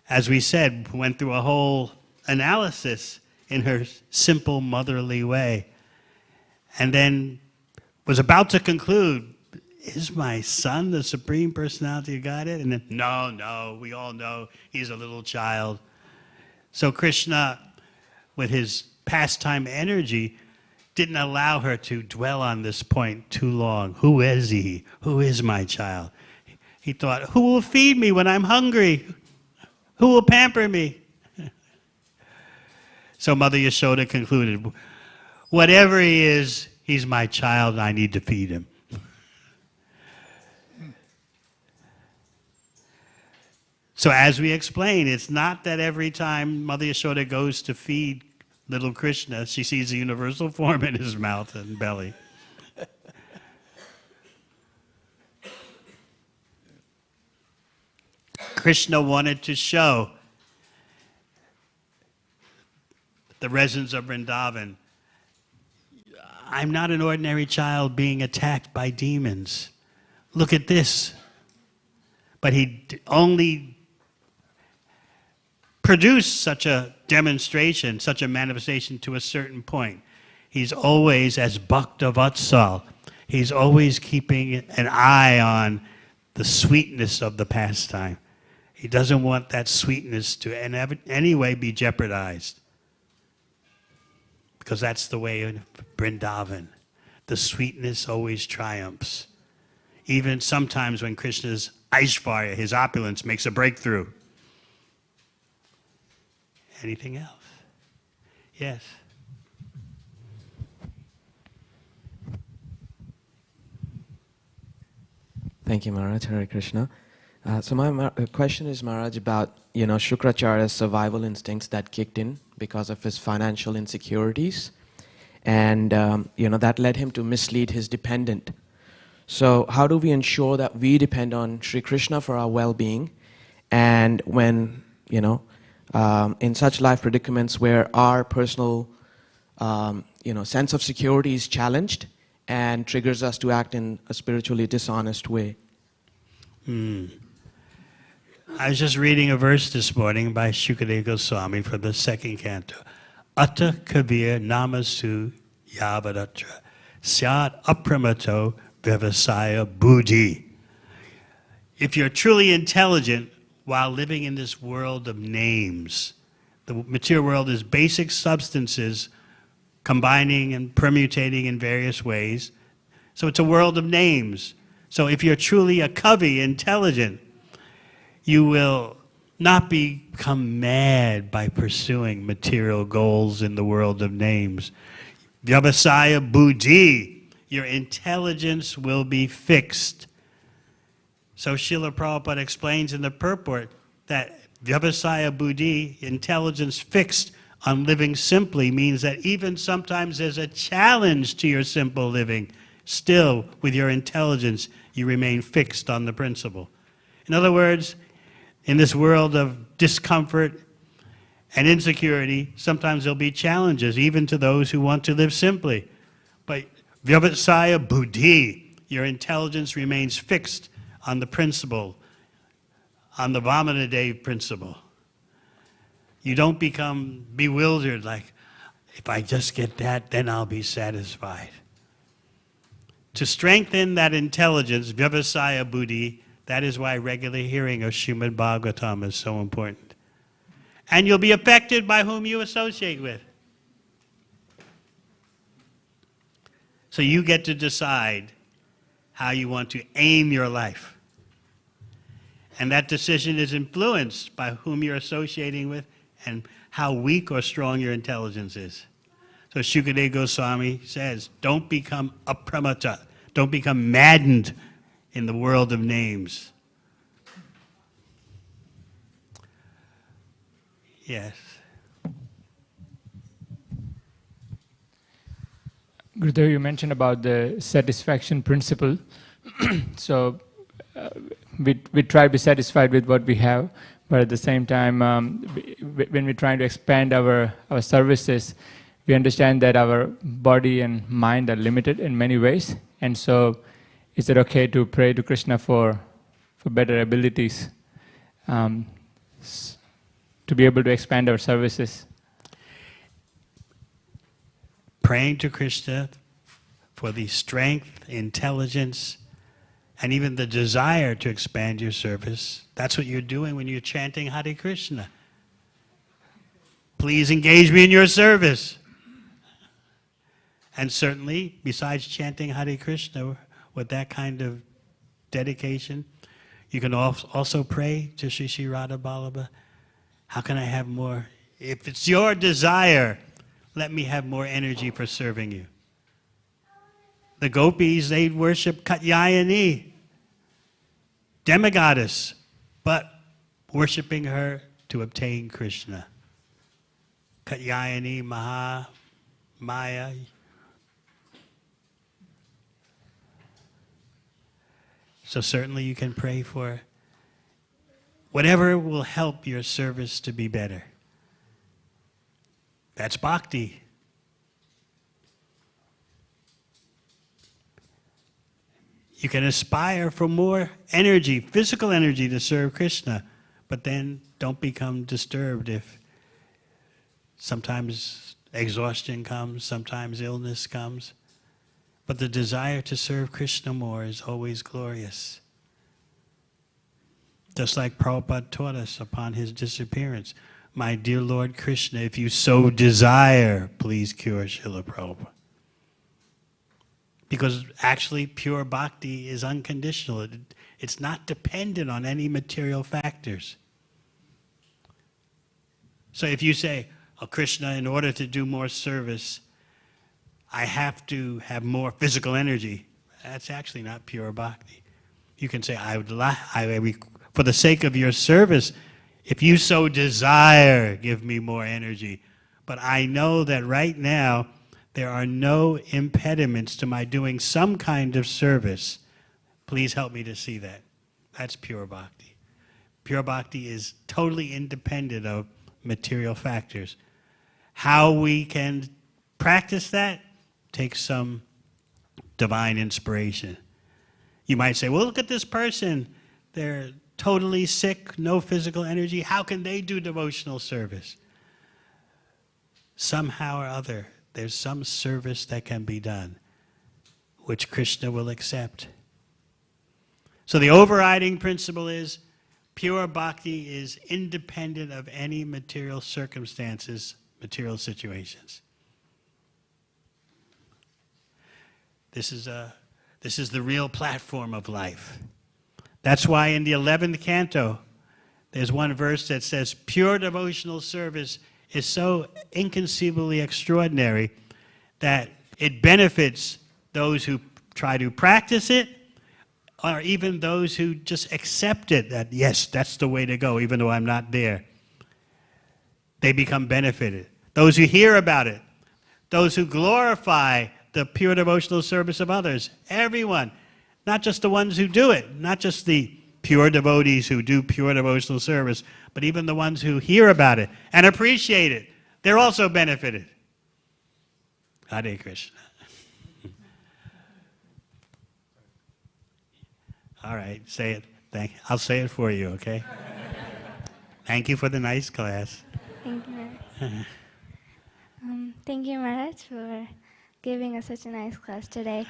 as we said, went through a whole analysis in her simple motherly way, and then was about to conclude, is my son the Supreme Personality of Godhead? And then, no, we all know he's a little child. So Krishna, with his pastime energy, didn't allow her to dwell on this point too long. Who is he? Who is my child? He thought, who will feed me when I'm hungry? Who will pamper me? So Mother Yashoda concluded, whatever he is, he's my child and I need to feed him. So as we explained, it's not that every time Mother Yashoda goes to feed little Krishna, she sees the universal form in his mouth and belly. Krishna wanted to show the residents of Vrindavan, I'm not an ordinary child being attacked by demons. Look at this. But he only produced such a demonstration, such a manifestation to a certain point. He's always, as Bhaktivedanta, he's always keeping an eye on the sweetness of the pastime. He doesn't want that sweetness to in any way be jeopardized. Because that's the way in Vrindavan. The sweetness always triumphs. Even sometimes when Krishna's Aishvarya, his opulence, makes a breakthrough. Anything else? Yes. Thank you, Maharaj. Hare Krishna. So my question is, Maharaj, about Shukracharya's survival instincts that kicked in because of his financial insecurities. and that led him to mislead his dependent. So how do we ensure that we depend on Sri Krishna for our well-being, and when in such life predicaments where our personal sense of security is challenged and triggers us to act in a spiritually dishonest way? I was just reading a verse this morning by Shukracharya Swami for the second canto. Atta kavir namasu yavadatra syat apramato vivasaya buddhi. If you're truly intelligent while living in this world of names, the material world is basic substances combining and permutating in various ways. So it's a world of names. So if you're truly a kavi, intelligent, you will not become mad by pursuing material goals in the world of names. Vyavasaya buddhi, your intelligence will be fixed. So Srila Prabhupada explains in the purport that Vyavasaya buddhi, intelligence fixed on living simply, means that even sometimes there's a challenge to your simple living, still with your intelligence you remain fixed on the principle. In other words, in this world of discomfort and insecurity, sometimes there'll be challenges, even to those who want to live simply. But Vyavasaya buddhi, your intelligence remains fixed on the principle, on the Vamanadeva principle. You don't become bewildered like, if I just get that, then I'll be satisfied. To strengthen that intelligence, Vyavasaya buddhi, that is why regular hearing of Śrīmad Bhāgavatam is so important. And you'll be affected by whom you associate with. So you get to decide how you want to aim your life. And that decision is influenced by whom you're associating with and how weak or strong your intelligence is. So Shukadeva Goswami says, don't become apramata, don't become maddened in the world of names. Yes. Gurudev, you mentioned about the satisfaction principle. So we try to be satisfied with what we have, but at the same time, when we're trying to expand our services, we understand that our body and mind are limited in many ways. And so is it okay to pray to Krishna for better abilities to be able to expand our services? Praying to Krishna for the strength, intelligence, and even the desire to expand your service. That's what you're doing when you're chanting Hare Krishna. Please engage me in your service. And certainly, besides chanting Hare Krishna with that kind of dedication, you can also pray to Sri Sri Radha Vallabha. How can I have more? If it's your desire, let me have more energy for serving you. The gopis, they worship Katyayani, demigoddess, but worshiping her to obtain Krishna. Katyayani, Maya. So certainly you can pray for whatever will help your service to be better. That's bhakti. You can aspire for more energy, physical energy to serve Krishna, but then don't become disturbed if sometimes exhaustion comes, sometimes illness comes. But the desire to serve Krishna more is always glorious. Just like Prabhupada taught us upon his disappearance. My dear Lord Krishna, if you so desire, please cure Srila Prabhupada. Because actually pure bhakti is unconditional. It's not dependent on any material factors. So if you say, oh Krishna, in order to do more service, I have to have more physical energy, that's actually not pure bhakti. You can say, for the sake of your service, if you so desire, give me more energy. But I know that right now, there are no impediments to my doing some kind of service, please help me to see that. That's pure bhakti. Pure bhakti is totally independent of material factors. How we can practice that takes some divine inspiration. You might say, well, look at this person. They're totally sick, no physical energy. How can they do devotional service? Somehow or other, there's some service that can be done, which Krishna will accept. So the overriding principle is, pure bhakti is independent of any material circumstances, material situations. This is the real platform of life. That's why in the 11th canto, there's one verse that says, pure devotional service is so inconceivably extraordinary that it benefits those who try to practice it, or even those who just accept it, that yes, that's the way to go, even though I'm not there. They become benefited. Those who hear about it, those who glorify the pure devotional service of others, everyone, not just the ones who do it, not just the pure devotees who do pure devotional service, but even the ones who hear about it and appreciate it, they're also benefited. Hare Krishna. All right, say it. I'll say it for you, okay? Thank you for the nice class. Thank you, Maharaj. Thank you, Maharaj, for giving us such a nice class today.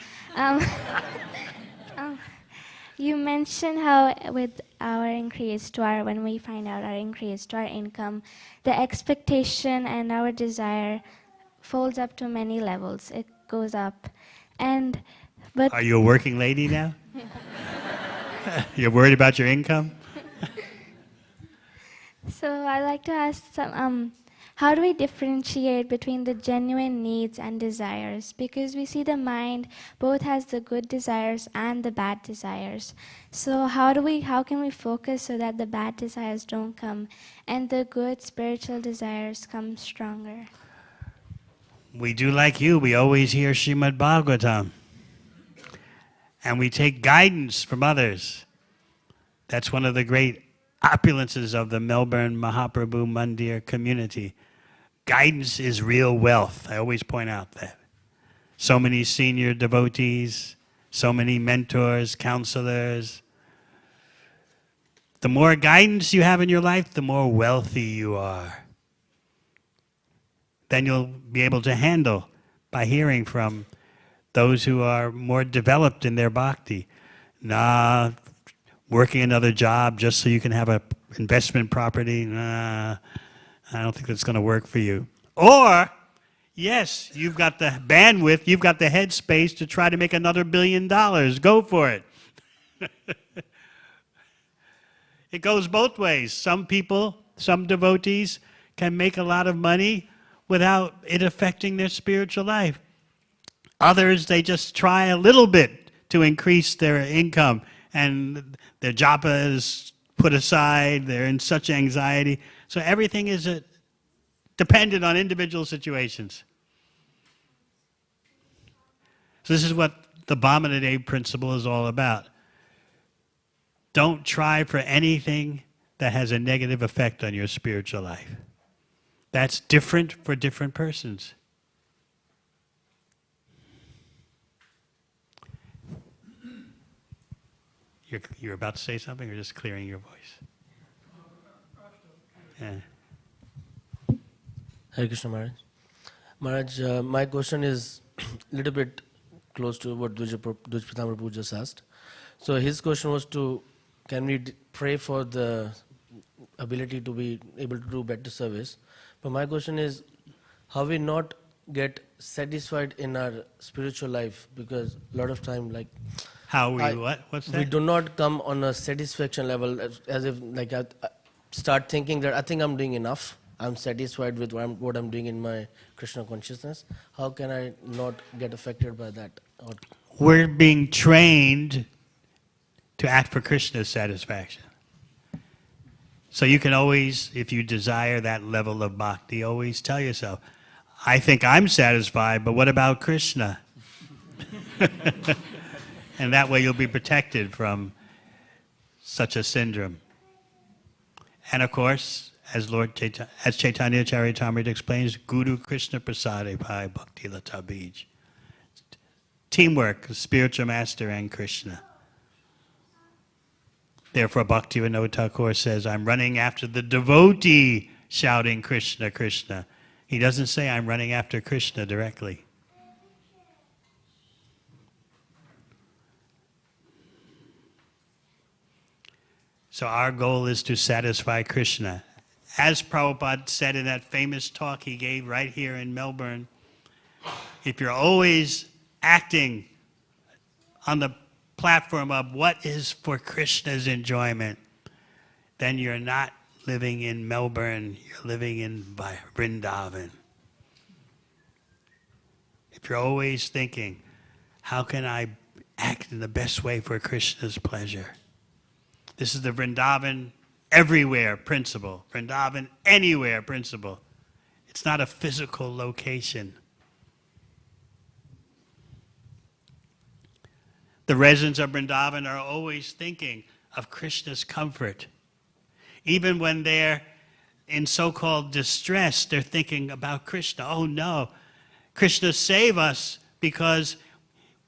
You mentioned how with our increase to our, when we find out our increase to our income, the expectation and our desire folds up to many levels. It goes up. But Are you a working lady now? You're worried about your income? so I'd like to ask how do we differentiate between the genuine needs and desires? Because we see the mind both has the good desires and the bad desires. So how can we focus so that the bad desires don't come and the good spiritual desires come stronger? We do like you. We always hear Śrīmad Bhāgavatam. And we take guidance from others. That's one of the great opulences of the Melbourne Mahaprabhu Mandir community. Guidance is real wealth. I always point out that. So many senior devotees, so many mentors, counselors. The more guidance you have in your life, the more wealthy you are. Then you'll be able to handle by hearing from those who are more developed in their bhakti. Nah, working another job just so you can have an investment property, nah, I don't think that's going to work for you. Or, yes, you've got the bandwidth, you've got the headspace to try to make another $1 billion. Go for it. It goes both ways. Some people, some devotees can make a lot of money without it affecting their spiritual life. Others, they just try a little bit to increase their income, and their japa is put aside, they're in such anxiety. So everything is dependent on individual situations. So this is what the Vamanadeva principle is all about. Don't try for anything that has a negative effect on your spiritual life. That's different for different persons. You're about to say something, or just clearing your voice? Yeah. Hare Krishna Maharaj. Maharaj, my question is a little bit close to what Dvij Prabhu just asked. So his question was can we pray for the ability to be able to do better service? But my question is, how we not get satisfied in our spiritual life? Because a lot of time, like, how we what? What's that? we do not come on a satisfaction level as if like I start thinking that I think I'm doing enough. I'm satisfied with what I'm doing in my Krishna consciousness. How can I not get affected by that? We're being trained to act for Krishna's satisfaction. So you can always, if you desire that level of bhakti, always tell yourself, I think I'm satisfied, but what about Krishna? And that way you'll be protected from such a syndrome. And of course, as Chaitanya Charitamrita explains, Guru Krishna Prasade Pai Bhakti Lata Bij. Teamwork, spiritual master and Krishna. Therefore, Bhaktivedanta Thakur says, I'm running after the devotee shouting Krishna, Krishna. He doesn't say I'm running after Krishna directly. So our goal is to satisfy Krishna. As Prabhupada said in that famous talk he gave right here in Melbourne, if you're always acting on the platform of what is for Krishna's enjoyment, then you're not living in Melbourne, you're living in Vrindavan. If you're always thinking, how can I act in the best way for Krishna's pleasure? This is the Vrindavan everywhere principle. Vrindavan anywhere principle. It's not a physical location. The residents of Vrindavan are always thinking of Krishna's comfort. Even when they're in so-called distress, they're thinking about Krishna. Oh no, Krishna save us because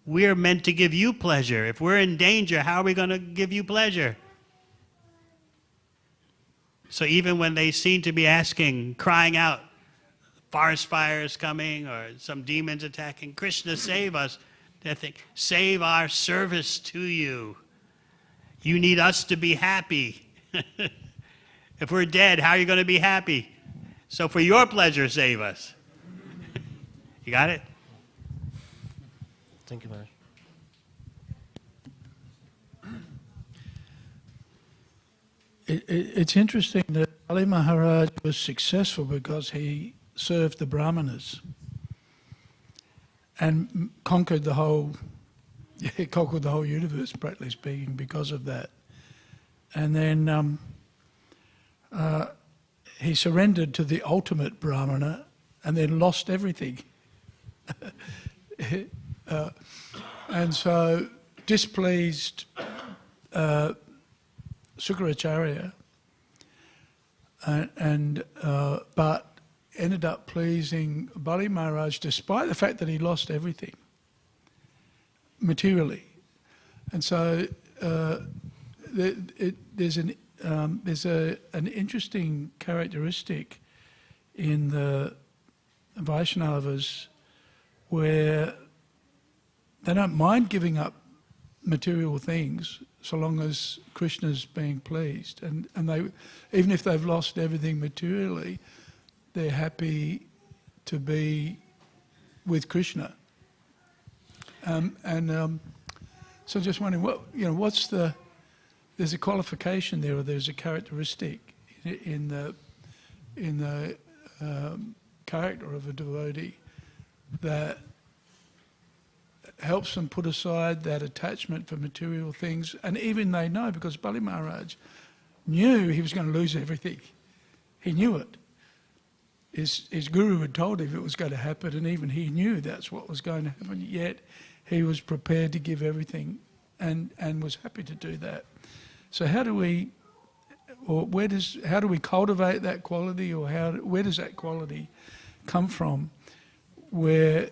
we're meant to give you pleasure. If we're in danger, how are we going to give you pleasure? So even when they seem to be asking, crying out, forest fire is coming or some demons attacking, Krishna save us, they think, save our service to you. You need us to be happy. If we're dead, how are you going to be happy? So for your pleasure, save us. You got it? Thank you, Maharaj. It's interesting that Ali Maharaj was successful because he served the Brahmanas and conquered the whole universe, practically speaking, because of that. And then he surrendered to the ultimate Brahmana and then lost everything. And so displeased Shukracharya, but ended up pleasing Bali Maharaj despite the fact that he lost everything materially. And so there's an interesting characteristic in the Vaishnavas where they don't mind giving up material things so long as Krishna's being pleased. And they, even if they've lost everything materially, they're happy to be with Krishna. So just wondering, what's there's a qualification there, or there's a characteristic in the character of a devotee that helps them put aside that attachment for material things, and even they know, because Bali Maharaj knew he was going to lose everything. He knew it. His guru had told him it was going to happen, and even he knew that's what was going to happen, yet he was prepared to give everything and was happy to do that. So how do we cultivate that quality, or where does that quality come from, where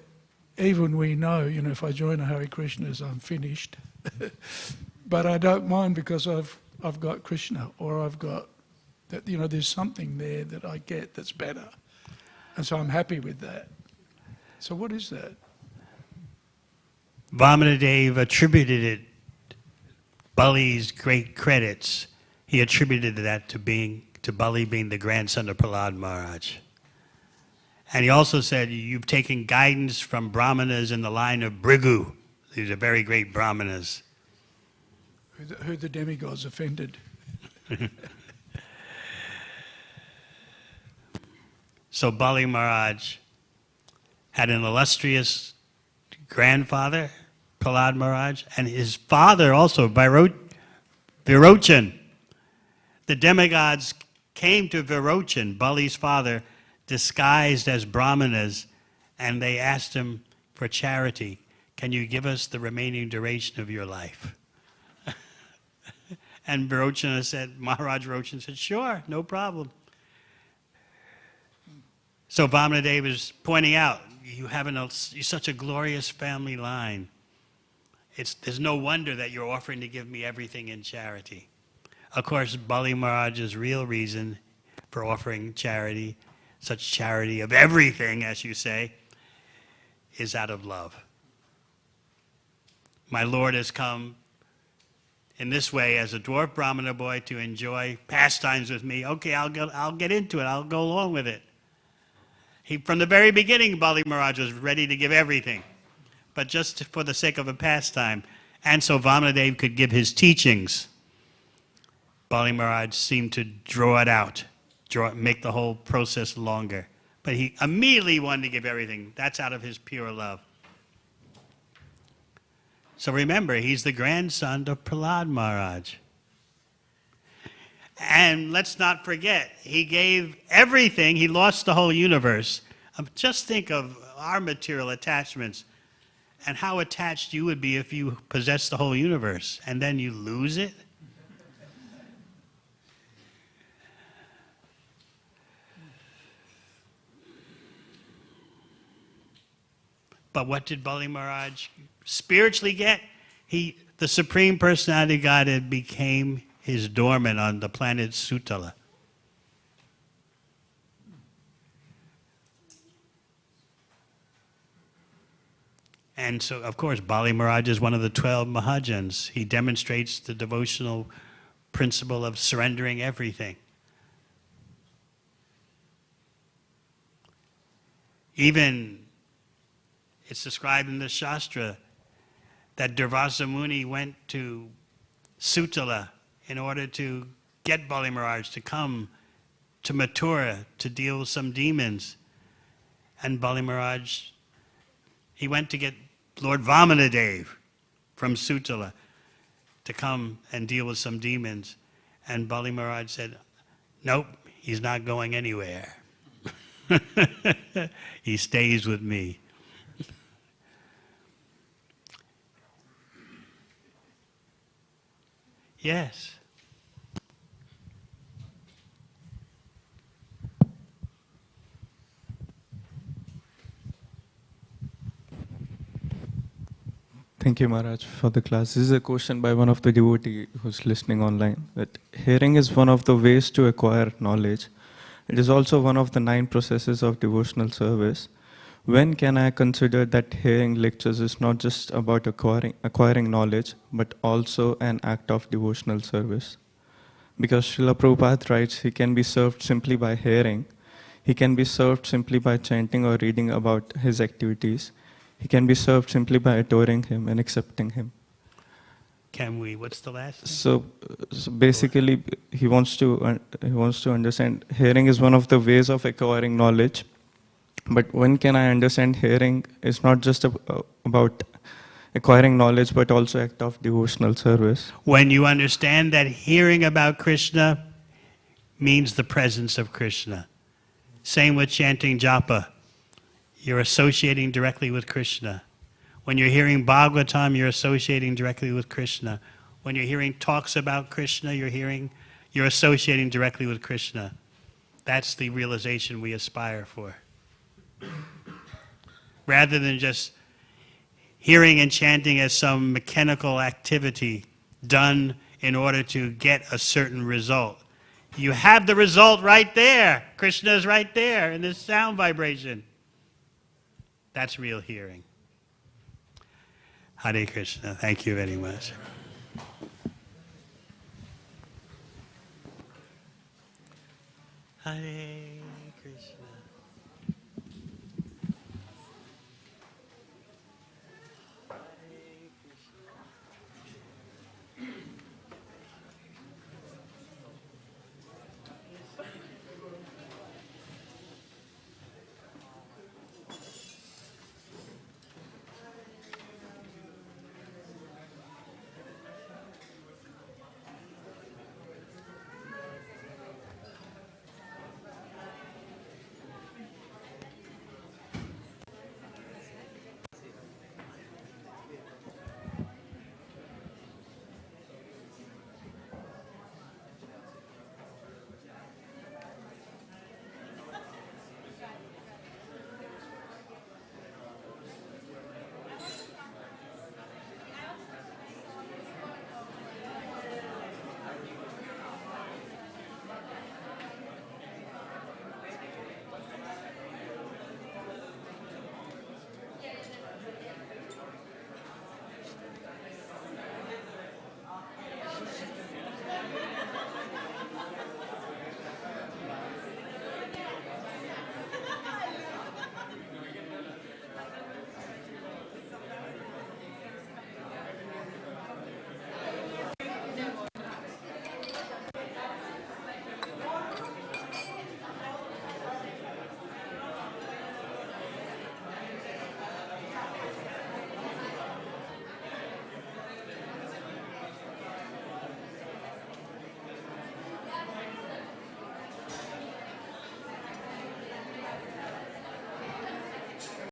even we know, if I join a Hare Krishnas, I'm finished. But I don't mind because I've got Krishna, or I've got that. There's something there that I get that's better, and so I'm happy with that. So what is that? Vamanadeva attributed it, Bali's great credits. He attributed that to Bali being the grandson of Prahlad Maharaj. And he also said, you've taken guidance from Brahmanas in the line of Bhrigu. These are very great Brahmanas. Who the demigods offended. So Bali Maharaj had an illustrious grandfather, Prahlad Maharaj, and his father also, Virochan. The demigods came to Virochan, Bali's father, disguised as brahmanas, and they asked him for charity. Can you give us the remaining duration of your life? And Maharaj Rochana said, sure, no problem. So Vamanadeva is pointing out, you're such a glorious family line. There's no wonder that you're offering to give me everything in charity. Of course, Bali Maharaj's real reason for offering charity, such charity of everything, as you say, is out of love. My Lord has come in this way as a dwarf Brahmana boy to enjoy pastimes with me. Okay, I'll get into it. I'll go along with it. From the very beginning, Bali Maharaj was ready to give everything, but just for the sake of a pastime. And so Vamanadeva could give his teachings. Bali Maharaj seemed to draw it out, make the whole process longer. But he immediately wanted to give everything. That's out of his pure love. So remember, he's the grandson of Prahlad Maharaj. And let's not forget, he gave everything. He lost the whole universe. Just think of our material attachments and how attached you would be if you possessed the whole universe and then you lose it. But what did Bali Maharaj spiritually get? The Supreme Personality of Godhead became his doorman on the planet Sutala. And so, of course, Bali Maharaj is one of the 12 Mahajans. He demonstrates the devotional principle of surrendering everything. Even, it's described in the Shastra that Durvasa Muni went to Sutala in order to get Bali Maharaj to come to Mathura to deal with some demons. And Bali Maharaj, he went to get Lord Vamanadeva from Sutala to come and deal with some demons. And Bali Maharaj said, nope, he's not going anywhere. He stays with me. Yes. Thank you, Maharaj, for the class. This is a question by one of the devotee who's listening online. That hearing is one of the ways to acquire knowledge. It is also one of the 9 processes of devotional service. When can I consider that hearing lectures is not just about acquiring knowledge, but also an act of devotional service? Because Srila Prabhupada writes, he can be served simply by hearing. He can be served simply by chanting or reading about his activities. He can be served simply by adoring him and accepting him. What's the last? So basically, he wants to understand hearing is one of the ways of acquiring knowledge. But when can I understand hearing is not just about acquiring knowledge, but also act of devotional service? When you understand that hearing about Krishna means the presence of Krishna. Same with chanting japa. You're associating directly with Krishna. When you're hearing Bhagavatam, you're associating directly with Krishna. When you're hearing talks about Krishna, you're associating directly with Krishna. That's the realization we aspire for. Rather than just hearing and chanting as some mechanical activity done in order to get a certain result. You have the result right there. Krishna is right there in this sound vibration. That's real hearing. Hare Krishna. Thank you very much.